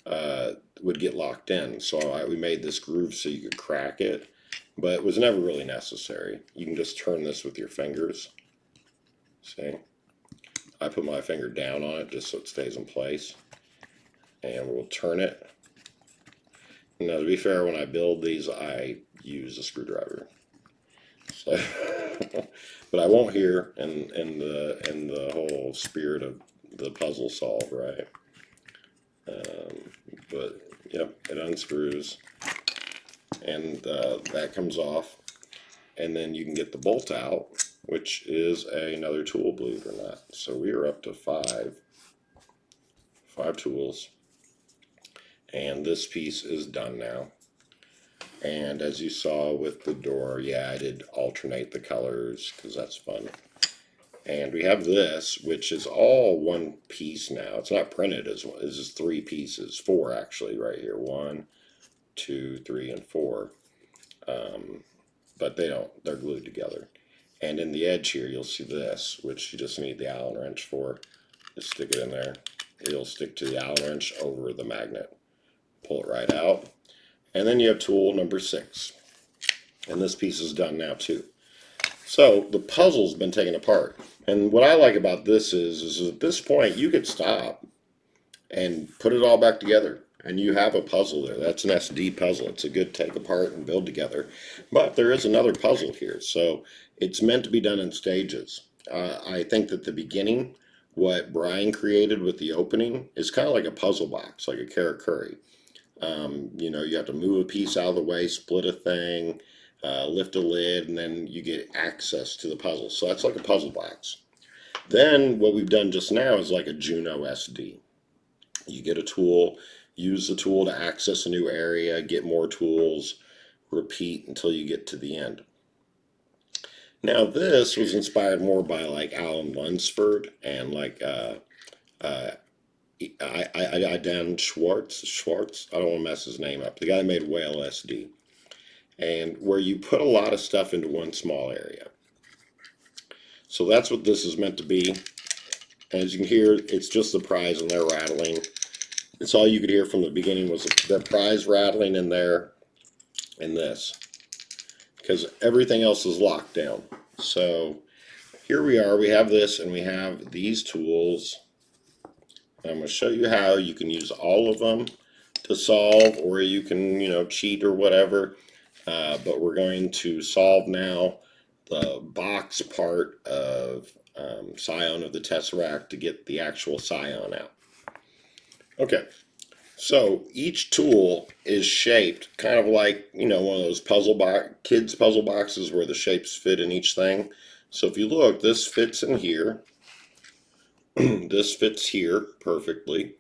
would get locked in. So we made this groove so you could crack it, but it was never really necessary. You can just turn this with your fingers. See? I put my finger down on it just so it stays in place. And we'll turn it. Now, to be fair, when I build these, I use a screwdriver. So, but I won't here in the whole spirit of the puzzle solve, right? But yep, it unscrews, and that comes off, and then you can get the bolt out, which is another tool, believe it or not. So we are up to five tools, and this piece is done now. And as you saw with the door, yeah, I did alternate the colors because that's fun. And we have this, which is all one piece now. It's not printed as one. This is 3 pieces, 4 actually, right here. 1, 2, 3, and 4. But they're glued together. And in the edge here, you'll see this, which you just need the Allen wrench for. Just stick it in there. It'll stick to the Allen wrench over the magnet. Pull it right out. And then you have tool number 6. And this piece is done now too. So the puzzle's been taken apart. And what I like about this is at this point you could stop and put it all back together. And you have a puzzle there. That's an SD puzzle. It's a good take apart and build together. But there is another puzzle here. So it's meant to be done in stages. I think that the beginning, what Brian created with the opening, is kind of like a puzzle box, like a Karakuri. You have to move a piece out of the way, split a thing, lift a lid, and then you get access to the puzzle. So that's like a puzzle box. Then what we've done just now is like a Juno SD. You get a tool, use the tool to access a new area, get more tools, repeat until you get to the end. Now this was inspired more by like Alan Lunsford and like Dan Schwartz. I don't want to mess his name up. The guy that made Whale SD. And where you put a lot of stuff into one small area. So that's what this is meant to be. As you can hear, it's just the pries and they're rattling. It's all you could hear from the beginning was the pries rattling in there and this. Because everything else is locked down. So here we are. We have this and we have these tools. I'm going to show you how you can use all of them to solve, or you can, cheat or whatever. But we're going to solve now the box part of Scion of the Tesseract to get the actual Scion out. Okay, so each tool is shaped kind of like, one of those kids puzzle boxes where the shapes fit in each thing. So if you look, this fits in here. This fits here perfectly.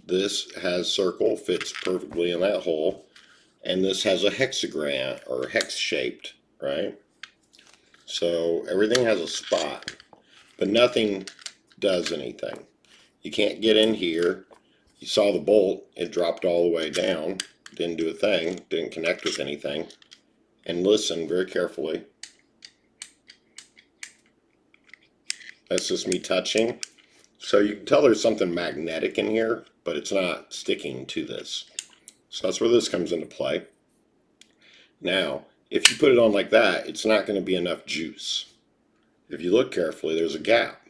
This has circle, fits perfectly in that hole. And this has a hexagram, or hex-shaped, right? So everything has a spot, but nothing does anything. You can't get in here. You saw the bolt, it dropped all the way down, didn't do a thing, didn't connect with anything. And listen very carefully. That's just me touching. So you can tell there's something magnetic in here, but it's not sticking to this. So that's where this comes into play. Now, if you put it on like that, it's not going to be enough juice. If you look carefully, there's a gap.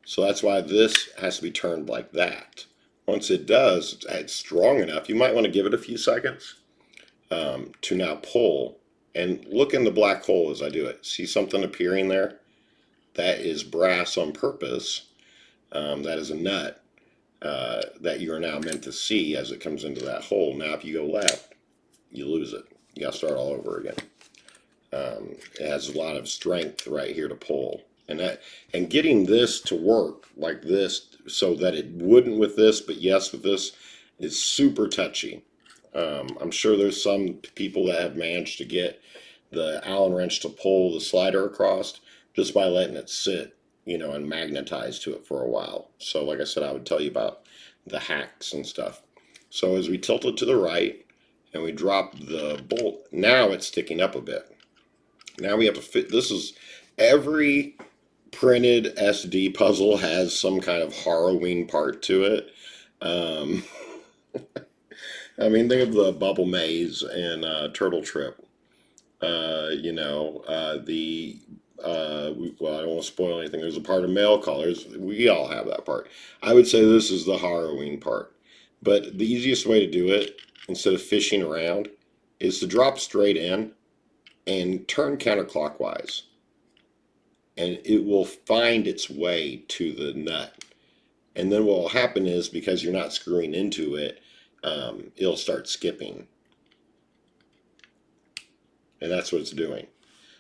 So that's why this has to be turned like that. Once it does, it's strong enough. You might want to give it a few seconds to now pull. And look in the black hole as I do it. See something appearing there? That is brass on purpose. That is a nut that you are now meant to see as it comes into that hole. Now if you go left, you lose it. You got to start all over again. It has a lot of strength right here to pull. And getting this to work like this so that it wouldn't with this, but yes with this, is super touchy. I'm sure there's some people that have managed to get the Allen wrench to pull the slider across just by letting it sit, and magnetize to it for a while. So like I said, I would tell you about the hacks and stuff. So as we tilt it to the right and we drop the bolt, now it's sticking up a bit. Now we have to fit, this is, every printed SD puzzle has some kind of harrowing part to it. Um, I mean, think of the Bubble Maze and Turtle Trip. Well, I don't want to spoil anything. There's a part of mail callers. We all have that part. I would say this is the harrowing part. But the easiest way to do it, instead of fishing around, is to drop straight in and turn counterclockwise. And it will find its way to the nut. And then what will happen is, because you're not screwing into it, it'll start skipping. And that's what it's doing.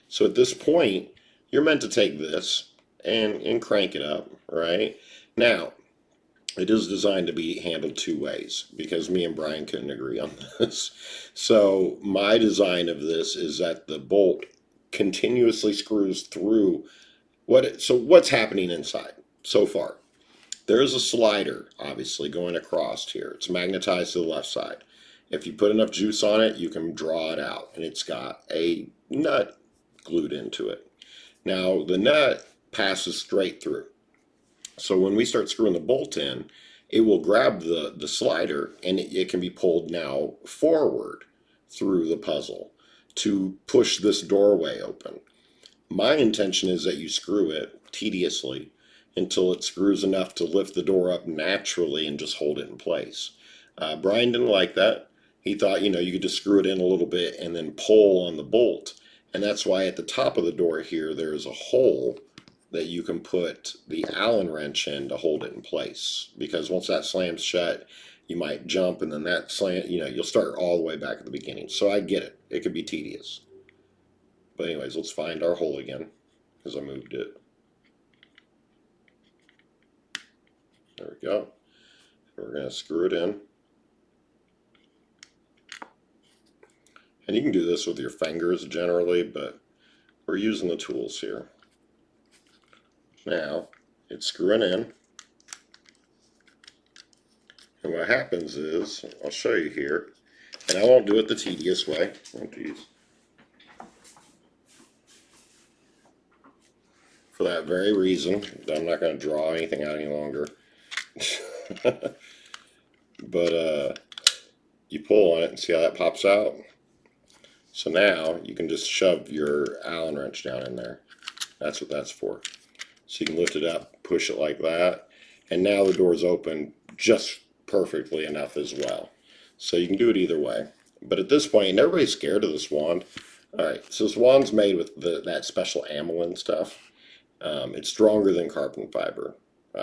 So at this point, you're meant to take this and crank it up, right? Now, it is designed to be handled two ways because me and Brian couldn't agree on this. So my design of this is that the bolt continuously screws through what's happening inside so far. There's a slider, obviously, going across here. It's magnetized to the left side. If you put enough juice on it, you can draw it out, and it's got a nut glued into it. Now, the nut passes straight through. So when we start screwing the bolt in, it will grab the slider, and it can be pulled now forward through the puzzle to push this doorway open. My intention is that you screw it tediously until it screws enough to lift the door up naturally and just hold it in place. Brian didn't like that. He thought, you could just screw it in a little bit and then pull on the bolt. And that's why at the top of the door here, there's a hole that you can put the Allen wrench in to hold it in place. Because once that slams shut, you might jump and then that slam, you'll start all the way back at the beginning. So I get it. It could be tedious. But anyways, let's find our hole again because I moved it. There we go. We're going to screw it in. And you can do this with your fingers generally, but we're using the tools here. Now, it's screwing in. And what happens is, I'll show you here, and I won't do it the tedious way. Oh, geez. For that very reason, I'm not going to draw anything out any longer. But you pull on it and see how that pops out. So now you can just shove your Allen wrench down in there. That's what that's for. So you can lift it up, push it like that, and now the door's open just perfectly enough as well. So you can do it either way. But at this point, everybody's scared of this wand. All right, so this wand's made with that special aniline stuff. It's stronger than carbon fiber.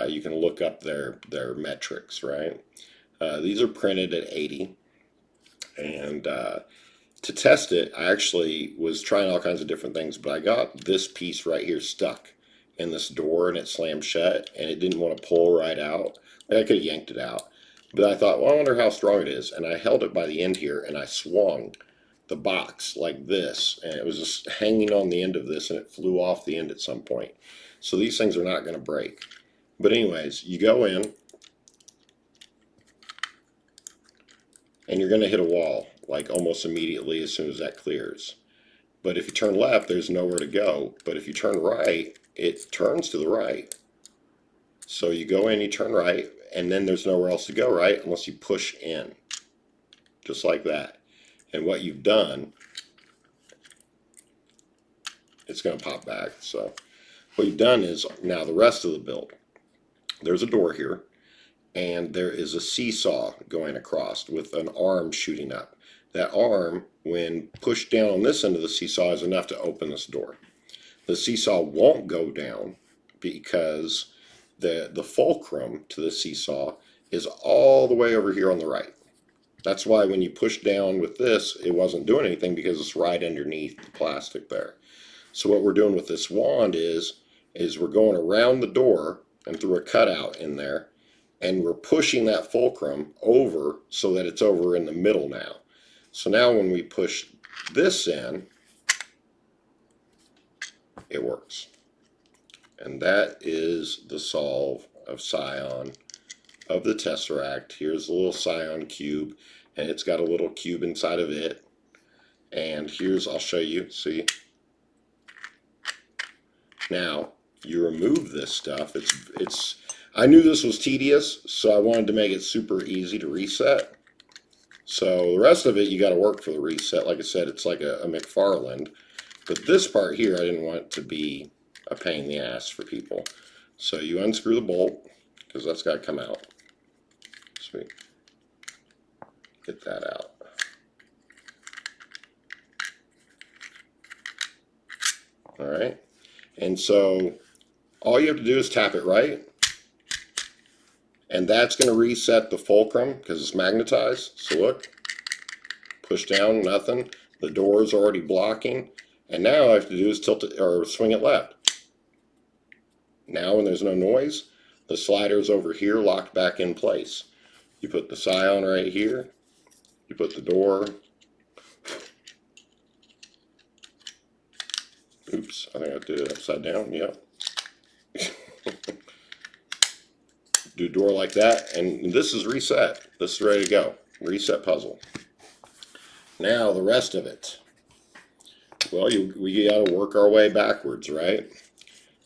You can look up their metrics, right? These are printed at 80. And to test it, I actually was trying all kinds of different things, but I got this piece right here stuck in this door and it slammed shut and it didn't want to pull right out. Like I could have yanked it out. But I thought, well, I wonder how strong it is. And I held it by the end here and I swung the box like this. And it was just hanging on the end of this and it flew off the end at some point. So these things are not going to break. But anyways, you go in and you're going to hit a wall like almost immediately as soon as that clears. But if you turn left, there's nowhere to go. But if you turn right, it turns to the right. So you go in, you turn right, and then there's nowhere else to go, right? Unless you push in. Just like that. And what you've done, it's going to pop back. So what you've done is now the rest of the build. There's a door here, and there is a seesaw going across with an arm shooting up. That arm, when pushed down on this end of the seesaw, is enough to open this door. The seesaw won't go down because the fulcrum to the seesaw is all the way over here on the right. That's why when you push down with this, it wasn't doing anything because it's right underneath the plastic there. So what we're doing with this wand is we're going around the door and through a cutout in there, and we're pushing that fulcrum over so that it's over in the middle now. So now when we push this in, it works. And that is the solve of Scion, of the Tesseract. Here's the little Scion cube, and it's got a little cube inside of it. And here's, I'll show you, see, Now, you remove this stuff. I knew this was tedious, so I wanted to make it super easy to reset. So the rest of it, you got to work for the reset. Like I said, it's like a McFarland. But this part here, I didn't want it to be a pain in the ass for people. So you unscrew the bolt, because that's got to come out. Sweet. Get that out. All right. And so all you have to do is tap it right. And that's going to reset the fulcrum because it's magnetized. So look, push down, nothing. The door is already blocking. And now all I have to do is tilt it or swing it left. Now when there's no noise, the slider's over here locked back in place. You put the Scion right here. You put the door. Oops, I think I did it upside down. Yep. Do door like that, and this is reset. This is ready to go. Reset puzzle. Now the rest of it. Well, we got to work our way backwards, right?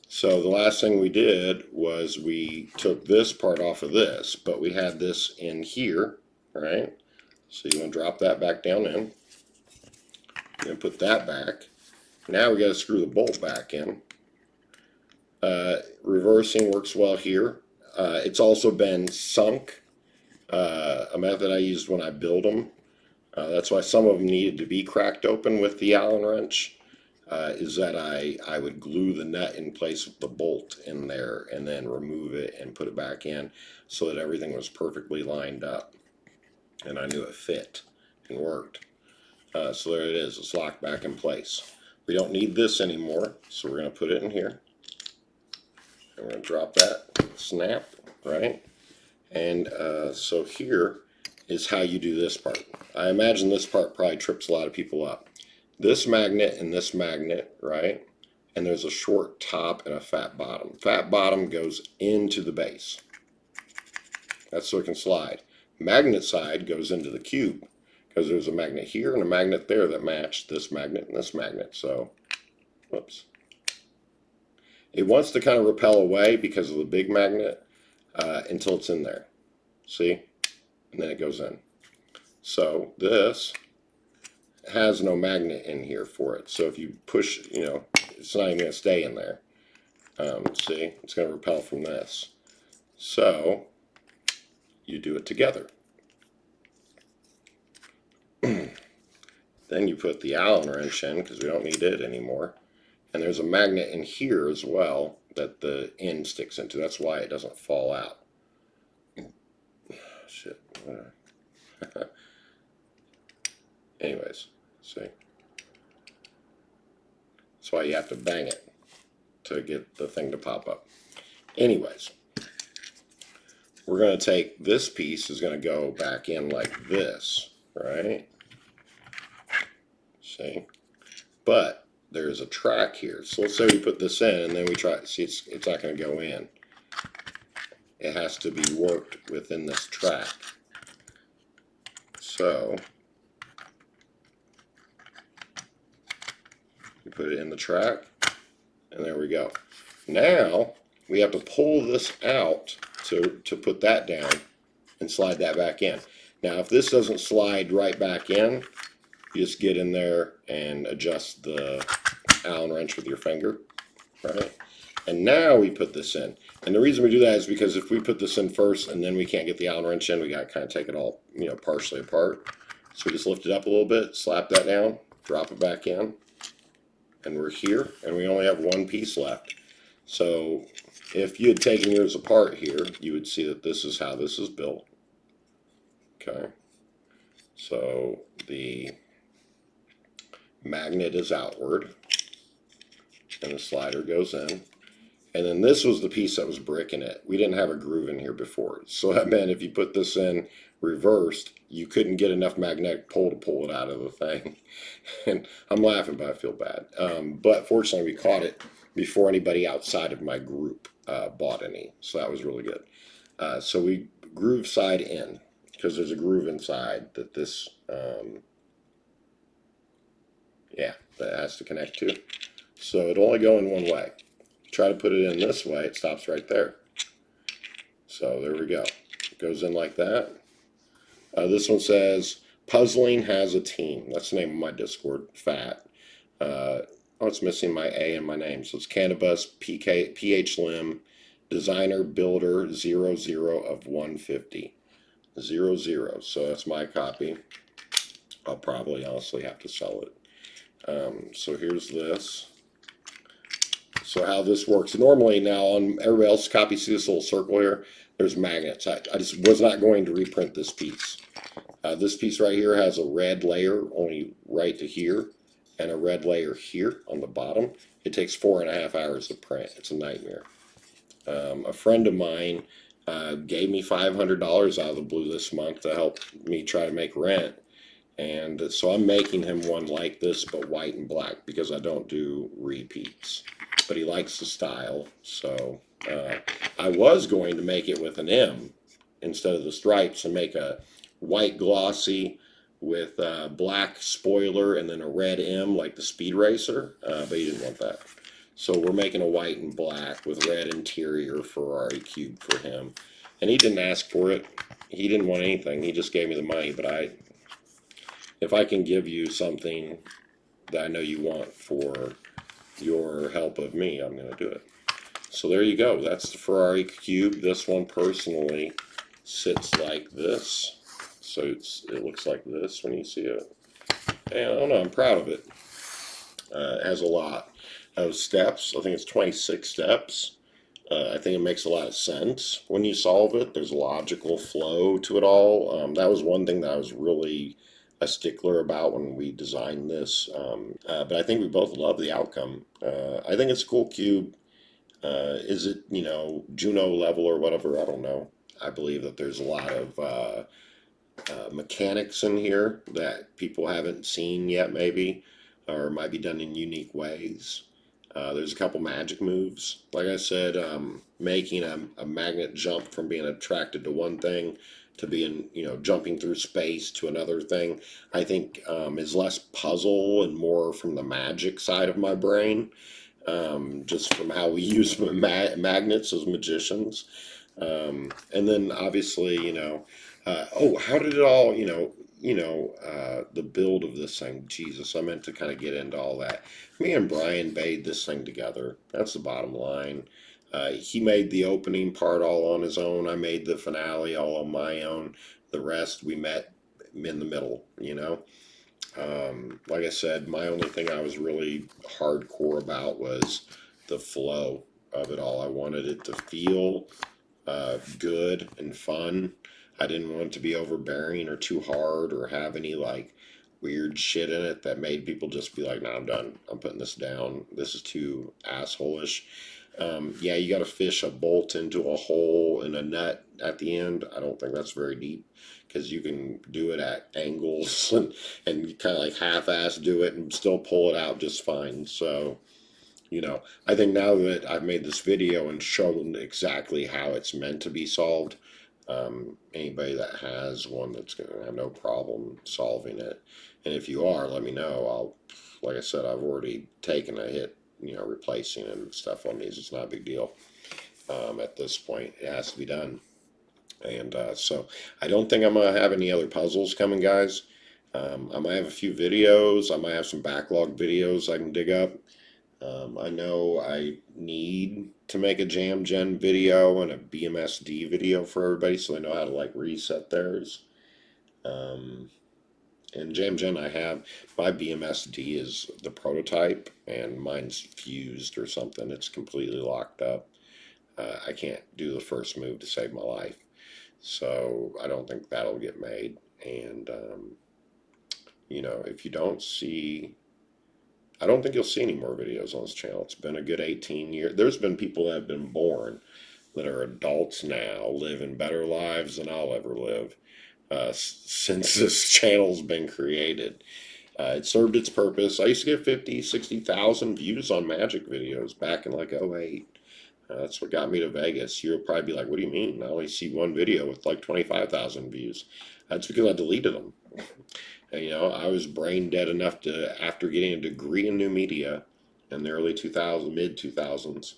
So the last thing we did was we took this part off of this, but we had this in here, right? So you want to drop that back down in. You're going to put that back. Now we got to screw the bolt back in. Reversing works well here. It's also been sunk, a method I used when I build them. That's why some of them needed to be cracked open with the Allen wrench, is that I would glue the nut in place with the bolt in there and then remove it and put it back in so that everything was perfectly lined up. And I knew it fit and worked. So there it is. It's locked back in place. We don't need this anymore, so we're going to put it in here. And we're going to drop that, snap, right? And so here is how you do this part. I imagine this part probably trips a lot of people up. This magnet and this magnet, right? And there's a short top and a fat bottom. Fat bottom goes into the base. That's so it can slide. Magnet side goes into the cube because there's a magnet here and a magnet there that match this magnet and this magnet. So, whoops. It wants to kind of repel away because of the big magnet until it's in there. See? And then it goes in. So this has no magnet in here for it. So if you push, it's not even going to stay in there. See? It's going to repel from this. So you do it together. Then you put the Allen wrench in because we don't need it anymore. And there's a magnet in here as well that the end sticks into. That's why it doesn't fall out. Shit. Anyways, see? That's why you have to bang it to get the thing to pop up. Anyways, we're going to take this piece is going to go back in like this, right? See? But there's a track here. So let's say we put this in and then we try, see it's not going to go in. It has to be worked within this track. So you put it in the track and there we go. Now we have to pull this out to put that down and slide that back in. Now if this doesn't slide right back in, you just get in there and adjust the Allen wrench with your finger, right? And now we put this in. And the reason we do that is because if we put this in first and then we can't get the Allen wrench in, we got to kind of take it all, partially apart. So we just lift it up a little bit, slap that down, drop it back in, and we're here, and we only have one piece left. So if you had taken yours apart here, you would see that this is how this is built. Okay. So the magnet is outward, and the slider goes in. And then this was the piece that was bricking it. We didn't have a groove in here before. So that meant if you put this in reversed, you couldn't get enough magnetic pull to pull it out of the thing. And I'm laughing, but I feel bad. But fortunately, we caught it before anybody outside of my group bought any. So that was really good. So we groove side in, because there's a groove inside that this, that has to connect to. So it'll only go in one way. try to put it in this way, it stops right there. So there we go. It goes in like that. This one says, Puzzling has a team. That's the name of my Discord, Fat. Oh, it's missing my A in my name. So it's Antibus, PH Lim, Designer Builder 00 of 150. 00. So that's my copy. I'll probably honestly have to sell it. So here's this. So how this works. Normally now on everybody else's copy, see this little circle here? There's magnets. I just was not going to reprint this piece. This piece right here has a red layer only right to here and a red layer here on the bottom. It takes 4.5 hours to print. It's a nightmare. A friend of mine gave me $500 out of the blue this month to help me try to make rent. And so I'm making him one like this, but white and black, because I don't do repeats. But he likes the style. So I was going to make it with an M instead of the stripes and make a white glossy with black spoiler and then a red M like the Speed Racer, but he didn't want that. So we're making a white and black with red interior Ferrari cube for him. And he didn't ask for it. He didn't want anything. He just gave me the money. But if I can give you something that I know you want for your help of me, I'm going to do it. So there you go. That's the Ferrari cube. This one personally sits like this. So it looks like this when you see it. And I don't know, I'm proud of it. It has a lot of steps. I think it's 26 steps. I think it makes a lot of sense when you solve it. There's a logical flow to it all. That was one thing that I was really a stickler about when we designed this. But I think we both love the outcome. I think it's a cool cube. Is it, Juno level or whatever? I don't know. I believe that there's a lot of mechanics in here that people haven't seen yet, maybe, or might be done in unique ways. There's a couple magic moves. Like I said, making a magnet jump from being attracted to one thing to being, jumping through space to another thing, I think is less puzzle and more from the magic side of my brain, just from how we use magnets as magicians. And then obviously, how did it all, the build of this thing, Jesus, I meant to kind of get into all that. Me and Brian made this thing together. That's the bottom line. He made the opening part all on his own. I made the finale all on my own. The rest we met in the middle, Like I said, my only thing I was really hardcore about was the flow of it all. I wanted it to feel good and fun. I didn't want it to be overbearing or too hard or have any weird shit in it that made people just be like, nah, I'm done. I'm putting this down. This is too asshole-ish. Yeah, you got to fish a bolt into a hole in a nut at the end. I don't think that's very deep, because you can do it at angles and you kind of half-ass do it and still pull it out just fine. So, I think now that I've made this video and shown exactly how it's meant to be solved, anybody that has one that's going to have no problem solving it. And if you are, let me know. Like I said, I've already taken a hit, replacing and stuff on these. It's not a big deal. At this point, it has to be done. And so I don't think I'm going to have any other puzzles coming, guys. I might have a few videos. I might have some backlog videos I can dig up. I know I need to make a Jam Gen video and a BMSD video for everybody, so they know how to reset theirs. And Jam Gen, I have my BMSD is the prototype, and mine's fused or something. It's completely locked up. I can't do the first move to save my life, so I don't think that'll get made. And if you don't see, I don't think you'll see any more videos on this channel. It's been a good 18 years. There's been people that have been born that are adults now, living better lives than I'll ever live, since this channel's been created. It served its purpose. I used to get 50, 60,000 views on magic videos back in '08. That's what got me to Vegas. You'll probably be like, what do you mean? I only see one video with 25,000 views. That's because I deleted them. And, I was brain dead enough to, after getting a degree in new media in the early 2000s, mid 2000s,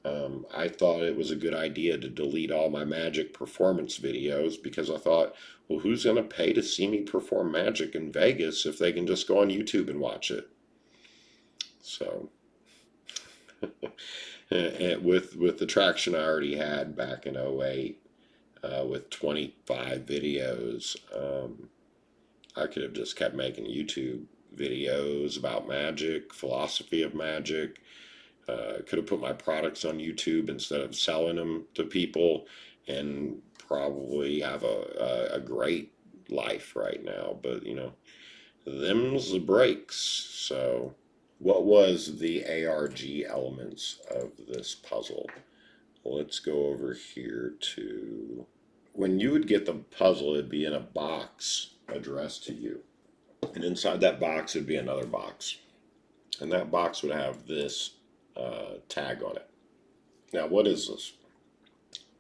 I thought it was a good idea to delete all my magic performance videos because I thought, well, who's going to pay to see me perform magic in Vegas if they can just go on YouTube and watch it? So, and with the traction I already had back in '08, with 25 videos, I could have just kept making YouTube videos about magic, philosophy of magic. Could have put my products on YouTube instead of selling them to people, and probably have a great life right now. But them's the breaks. So, what was the ARG elements of this puzzle? Let's go over here to when you would get the puzzle, it'd be in a box addressed to you. And inside that box would be another box. And that box would have this tag on it. Now, what is this?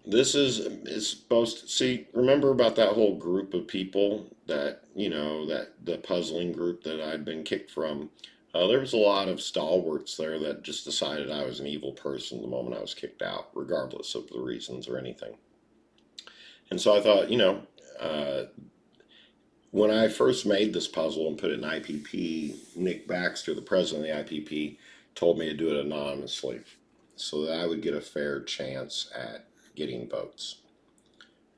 This is supposed to see. Remember about that whole group of people that that the puzzling group that I'd been kicked from. There was a lot of stalwarts there that just decided I was an evil person the moment I was kicked out, regardless of the reasons or anything. And so I thought, when I first made this puzzle and put it in IPP, Nick Baxter, the president of the IPP, told me to do it anonymously so that I would get a fair chance at getting votes.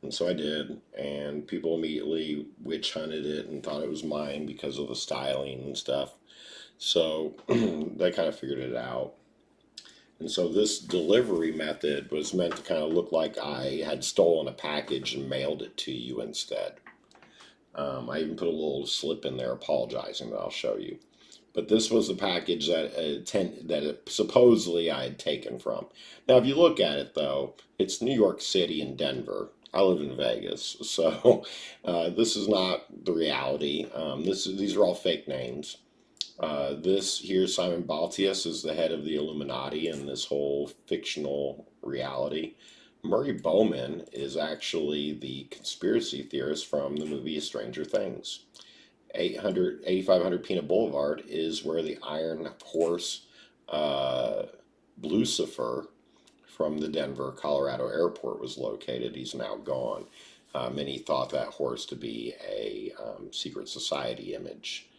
And so I did, and people immediately witch hunted it and thought it was mine because of the styling and stuff. So they kind of figured it out. And so this delivery method was meant to kind of look like I had stolen a package and mailed it to you instead. I even put a little slip in there apologizing that I'll show you. But this was the package that supposedly I had taken from. Now, if you look at it, though, it's New York City and Denver. I live in Vegas, so this is not the reality. These are all fake names. This here, Simon Baltius, is the head of the Illuminati in this whole fictional reality. Murray Bowman is actually the conspiracy theorist from the movie Stranger Things. 8500 Peanut Boulevard is where the Iron Horse Lucifer from the Denver, Colorado airport was located. He's now gone. Many thought that horse to be a secret society image.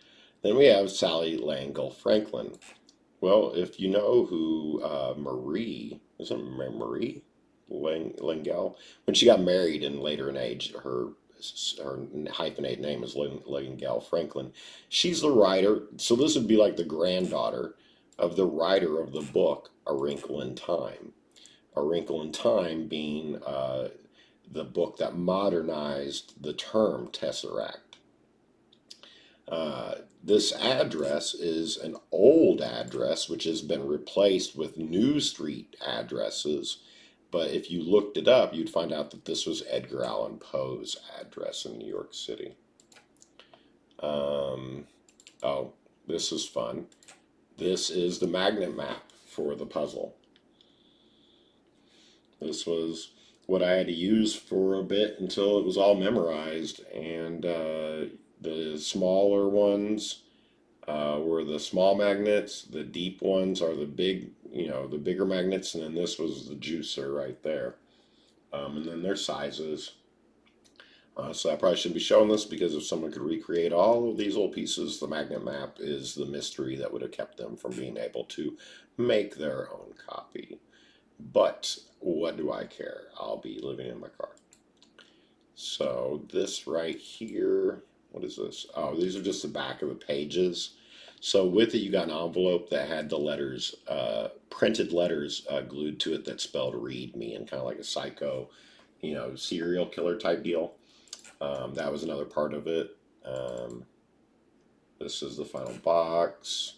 Then we have Sally Langle Franklin. Well, if you know who Marie, isn't it Marie Langell? When she got married and later in age, her hyphenated name is Langell Franklin. She's the writer, so this would be like the granddaughter of the writer of the book A Wrinkle in Time. A Wrinkle in Time being the book that modernized the term Tesseract. This address is an old address which has been replaced with New Street addresses. But if you looked it up, you'd find out that this was Edgar Allan Poe's address in New York City. Oh, this is fun. This is the magnet map for the puzzle. This was what I had to use for a bit until it was all memorized. And the smaller ones were the small magnets. The deep ones are the big, the bigger magnets. And then this was the juicer right there. And then their sizes. So I probably shouldn't be showing this because if someone could recreate all of these old pieces, the magnet map is the mystery that would have kept them from being able to make their own copy. But what do I care? I'll be living in my car. So this right here, what is this? Oh, these are just the back of the pages. So with it, you got an envelope that had the letters, printed letters glued to it that spelled read me, and kind of like a psycho, serial killer type deal. That was another part of it. This is the final box.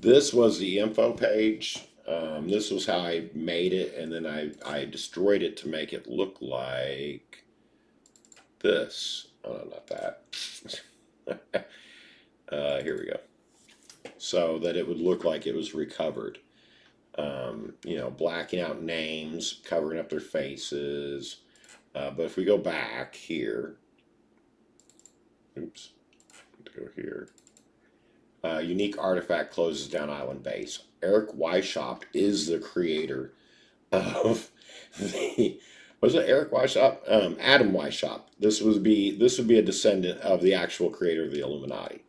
This was the info page. This was how I made it, and then I destroyed it to make it look like this. Oh, no, not that. Here we go. So that it would look like it was recovered. Blacking out names, covering up their faces. But if we go back here, oops, go here. Unique artifact closes down island base. Eric Weishaupt is the creator of the, was it Eric Weishaupt? Adam Weishaupt. This would be a descendant of the actual creator of the Illuminati.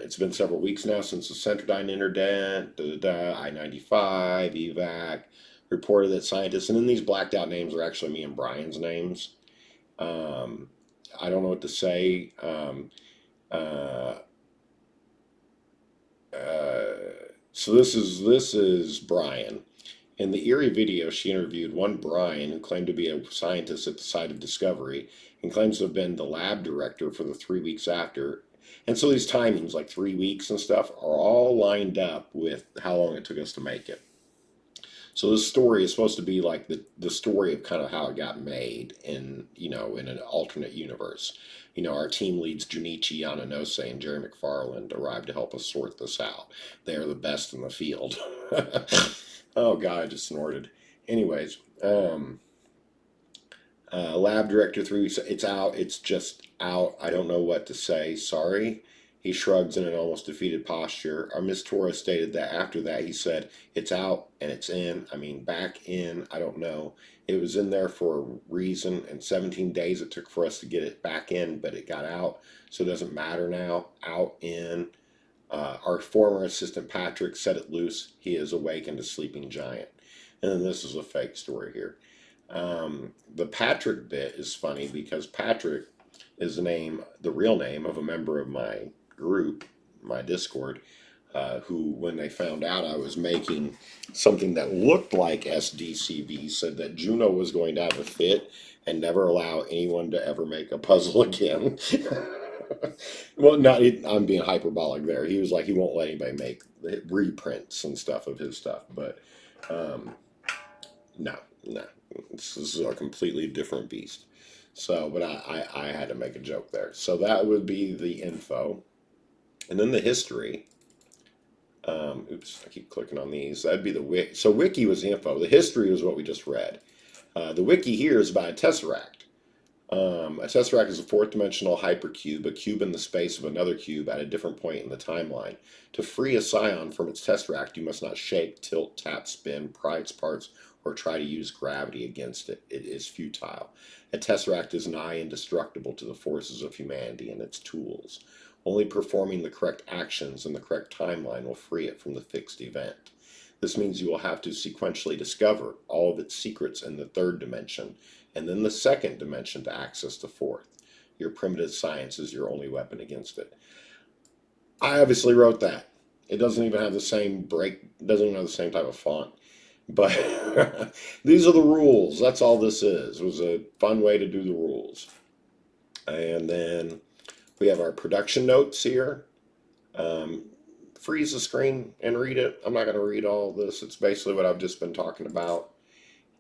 It's been several weeks now since the Centrodyne incident, I-95, evac, reported that scientists, and then these blacked out names are actually me and Brian's names. Um, I don't know what to say. Uh, uh, so this is Brian. In the eerie video, she interviewed one Brian who claimed to be a scientist at the site of discovery and claims to have been the lab director for the 3 weeks after. And so these timings, like 3 weeks and stuff, are all lined up with how long it took us to make it. So this story is supposed to be like the story of kind of how it got made in an alternate universe. Our team leads Junichi Yananose and Jerry McFarland arrived to help us sort this out. They are the best in the field. Oh God, I just snorted. Anyways, lab director 3 weeks. It's out. It's just out. I don't know what to say. Sorry. He shrugs in an almost defeated posture. Our Miss Torres stated that after that he said, "It's out and it's in. I mean, back in. I don't know. It was in there for a reason, and 17 days it took for us to get it back in, but it got out, so it doesn't matter now. Out, in. Our former assistant Patrick set it loose. He is awakened a sleeping giant." And then this is a fake story here. The Patrick bit is funny because Patrick is the real name of a member of my group, my Discord, who, when they found out I was making something that looked like SDCV, said that Juno was going to have a fit and never allow anyone to ever make a puzzle again. Well, not I'm being hyperbolic there. He was like he won't let anybody make reprints and stuff of his stuff, but um, no, no, this is a completely different beast. So, but I had to make a joke there. So that would be the info, and then the history. Oops, I keep clicking on these. That'd be the wiki. So wiki was the info. The history was what we just read. The wiki here is about a tesseract. A tesseract is a fourth dimensional hypercube, a cube in the space of another cube at a different point in the timeline. To free a Scion from its tesseract, you must not shake, tilt, tap, spin, pry its parts, or try to use gravity against it. It is futile. A tesseract is nigh indestructible to the forces of humanity and its tools. Only performing the correct actions in the correct timeline will free it from the fixed event. This means you will have to sequentially discover all of its secrets in the third dimension, and then the second dimension to access the fourth. Your primitive science is your only weapon against it. I obviously wrote that. It doesn't even have the same doesn't even have the same type of font. But these are the rules. That's all this is. It was a fun way to do the rules. And then we have our production notes here. Um, Freeze the screen and read it. I'm not going to read all this. It's basically what I've just been talking about.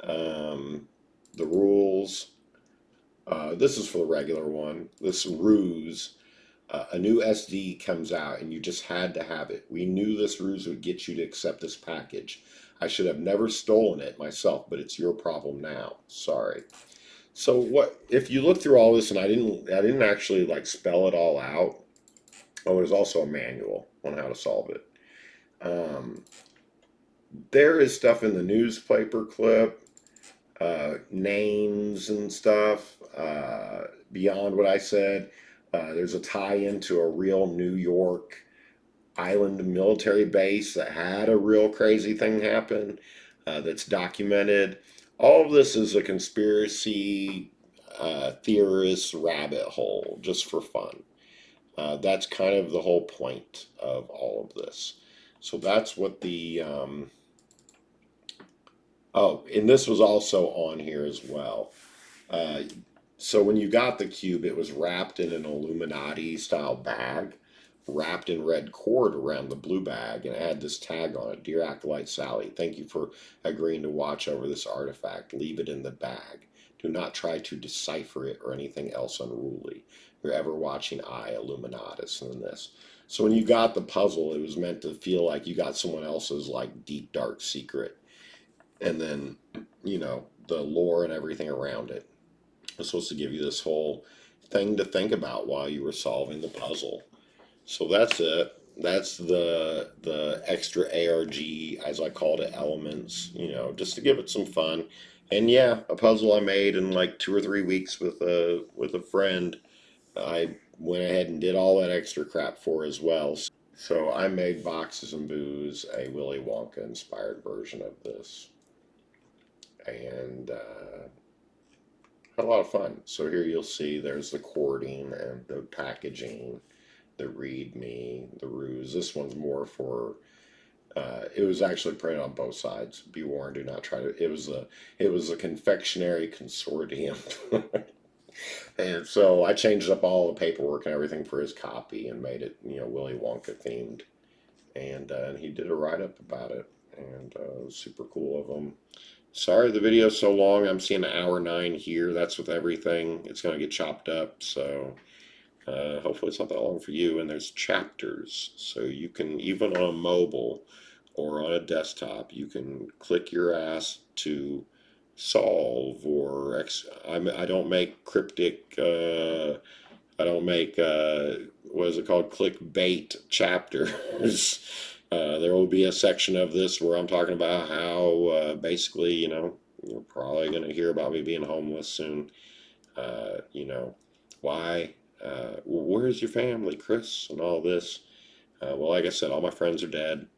The rules. This is for the regular one. This ruse. A new SD comes out and you just had to have it. We knew this ruse would get you to accept this package. I should have never stolen it myself, but it's your problem now. Sorry. So what if you look through all this, and I didn't actually like spell it all out. Oh, there's also a manual on how to solve it. Um, there is stuff in the newspaper clip, names and stuff, beyond what I said. There's a tie-in to a real New York island military base that had a real crazy thing happen, that's documented. All of this is a conspiracy theorist rabbit hole just for fun. That's kind of the whole point of all of this. So that's what oh, and this was also on here as well. Uh, so when you got the cube, it was wrapped in an Illuminati style bag, wrapped in red cord around the blue bag, and it had this tag on it: "Dear Acolyte Sally, thank you for agreeing to watch over this artifact. Leave it in the bag. Do not try to decipher it or anything else unruly. Your ever watching eye, Illuminatus." And then this. So when you got the puzzle, it was meant to feel like you got someone else's like deep dark secret, and then the lore and everything around it. It's supposed to give you this whole thing to think about while you were solving the puzzle. So that's it. that's the extra ARG, as I called it, elements, just to give it some fun. And yeah, a puzzle I made in like 2 or 3 weeks with a friend, I went ahead and did all that extra crap for as well. So I made Boxes and Booze a Willy Wonka inspired version of this, and had a lot of fun. So here you'll see there's the cording and the packaging, the readme, the ruse. This one's more for. It was actually printed on both sides. Be warned, do not try to. It was a confectionery consortium, and so I changed up all the paperwork and everything for his copy and made it Willy Wonka themed. And he did a write up about it, and it was super cool of him. Sorry the video's so long. I'm seeing an hour 9 here. That's with everything. It's gonna get chopped up, so hopefully it's not that long for you. And there's chapters, so you can, even on a mobile or on a desktop, you can click your ass to solve I don't make cryptic. I don't make what is it called, clickbait chapters. There will be a section of this where I'm talking about how basically, you're probably going to hear about me being homeless soon. You know, why? Where's your family, Kris, and all this? Well, like I said, all my friends are dead.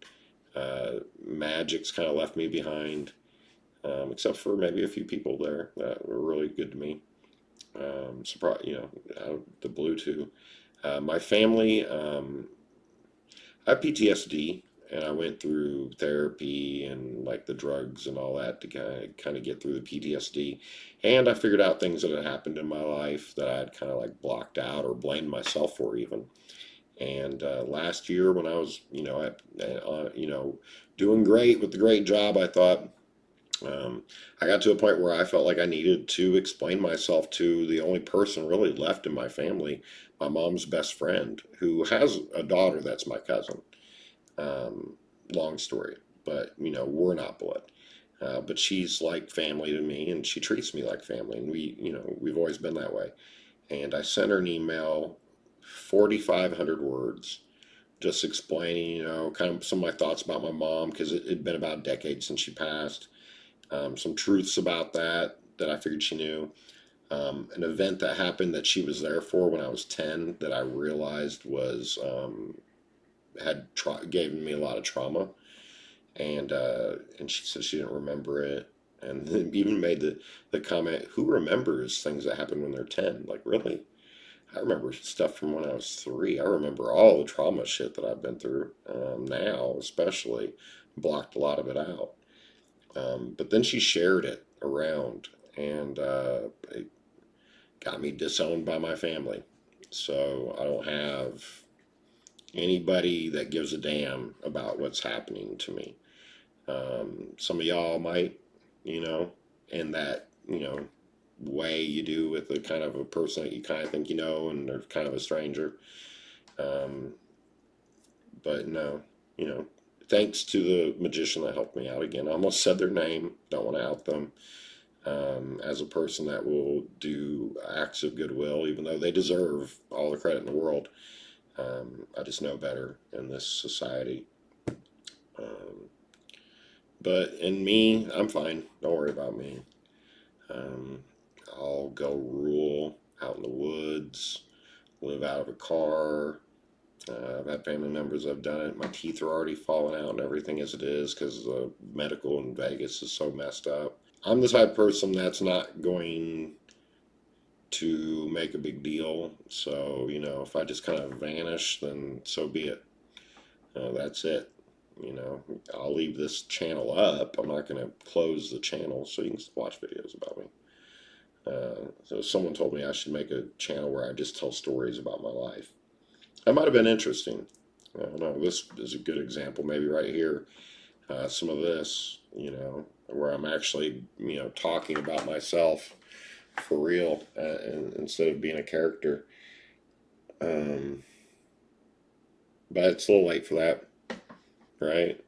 Magic's kind of left me behind, except for maybe a few people there that were really good to me. Surprise, out of the blue too. My family, I have PTSD, and I went through therapy and like the drugs and all that to kind of get through the PTSD. And I figured out things that had happened in my life that I had kind of like blocked out or blamed myself for even. And last year, when I was, doing great with the great job, I thought, I got to a point where I felt like I needed to explain myself to the only person really left in my family, my mom's best friend, who has a daughter that's my cousin. Um, Long story, but we're not blood. But she's like family to me, and she treats me like family, and we've always been that way. And I sent her an email, 4,500 words, just explaining, kind of some of my thoughts about my mom, because it had been about a decade since she passed. Some truths about that I figured she knew. An event that happened that she was there for when I was 10 that I realized was gave me a lot of trauma, and she said she didn't remember it, and then even made the comment, "Who remembers things that happen when they're 10?" Like, really? I remember stuff from when I was 3. I remember all the trauma shit that I've been through. Now, especially, blocked a lot of it out. But then she shared it around, and it got me disowned by my family. So I don't have anybody that gives a damn about what's happening to me. Some of y'all might, you know, in that, way you do with a kind of a person that you kind of think and they're kind of a stranger. Um, but no, you know, thanks to the magician that helped me out again. I almost said their name, don't want to out them. As a person that will do acts of goodwill, even though they deserve all the credit in the world. I just know better in this society. Um, but in me, I'm fine. Don't worry about me. Um, I'll go rural out in the woods, live out of a car. I've had family members that have done it. My teeth are already falling out and everything as it is because the medical in Vegas is so messed up. I'm the type of person that's not going to make a big deal. So, if I just kind of vanish, then so be it. That's it. I'll leave this channel up. I'm not going to close the channel so you can watch videos about me. So someone told me I should make a channel where I just tell stories about my life. That might have been interesting. I don't know. This is a good example, maybe right here. Some of this, where I'm actually, talking about myself for real, and instead of being a character. Um, but it's a little late for that, right?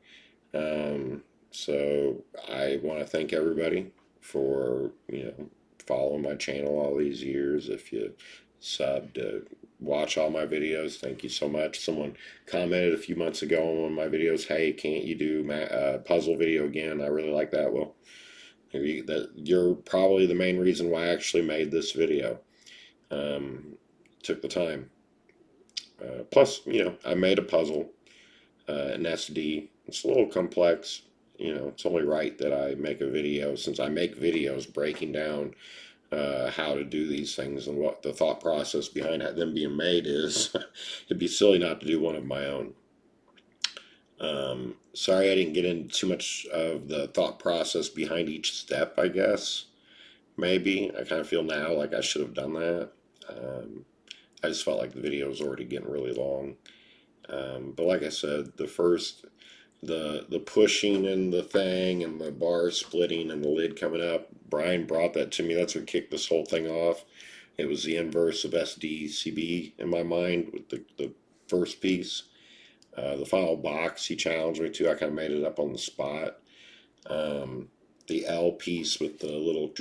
Um, so I want to thank everybody for, following my channel all these years. If you sub, to watch all my videos. Thank you so much. Someone commented a few months ago on one of my videos, "Hey, can't you do puzzle video again? I really like that." Well, maybe you're probably the main reason why I actually made this video. Um, Took the time. Plus, I made a puzzle, an SD. It's a little complex. It's only right that I make a video, since I make videos breaking down how to do these things and what the thought process behind them being made is. It'd be silly not to do one of my own. Sorry I didn't get into too much of the thought process behind each step, I guess. Maybe. I kind of feel now like I should have done that. Um, I just felt like the video was already getting really long. But like I said, the pushing and the thing and the bar splitting and the lid coming up, Brian brought that to me. That's what kicked this whole thing off. It was the inverse of SDCB in my mind with the first piece. The final box he challenged me to, I kind of made it up on the spot. Um, the L piece with the little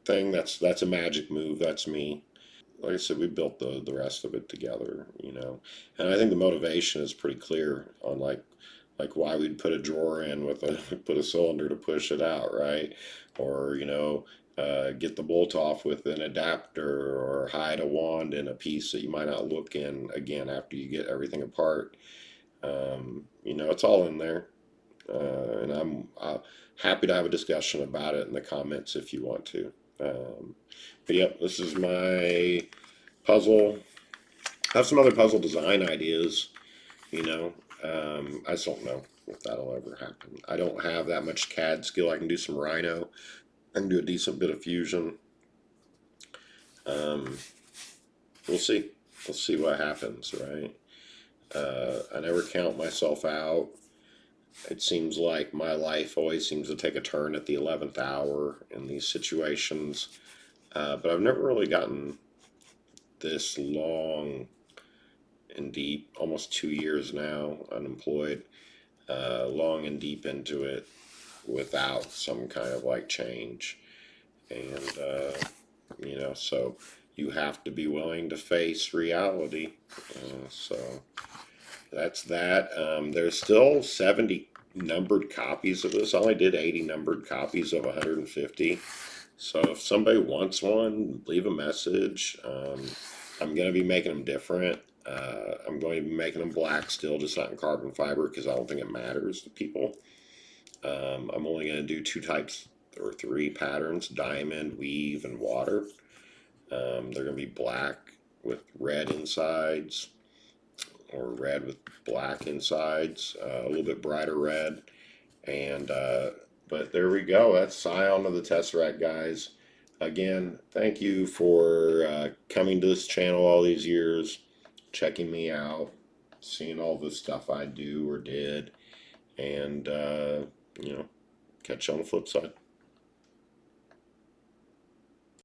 thing, that's a magic move. That's me. Like I said, we built the rest of it together, and I think the motivation is pretty clear on like why we'd put a drawer in with a put a cylinder to push it out, right? Or get the bolt off with an adapter, or hide a wand in a piece that you might not look in again after you get everything apart. It's all in there, and I'm happy to have a discussion about it in the comments if you want to. But yep, this is my puzzle. I have some other puzzle design ideas, you know. I just don't know if that'll ever happen. I don't have that much CAD skill. I can do some Rhino. I can do a decent bit of Fusion. Um, we'll see. We'll see what happens, right? I never count myself out. It seems like my life always seems to take a turn at the 11th hour in these situations. But I've never really gotten this long and deep, almost 2 years now, unemployed, long and deep into it without some kind of like change. And, so you have to be willing to face reality. So that's that. There's still 70 numbered copies of this. I only did 80 numbered copies of 150. So if somebody wants one, leave a message. I'm going to be making them different. I'm going to be making them black still, just not in carbon fiber, because I don't think it matters to people. I'm only going to do two types or three patterns: diamond, weave, and water. They're going to be black with red insides, or red with black insides, a little bit brighter red. And but there we go. That's Scion of the Tesseract, guys. Again, thank you for coming to this channel all these years, checking me out, seeing all the stuff I do or did, and catch you on the flip side.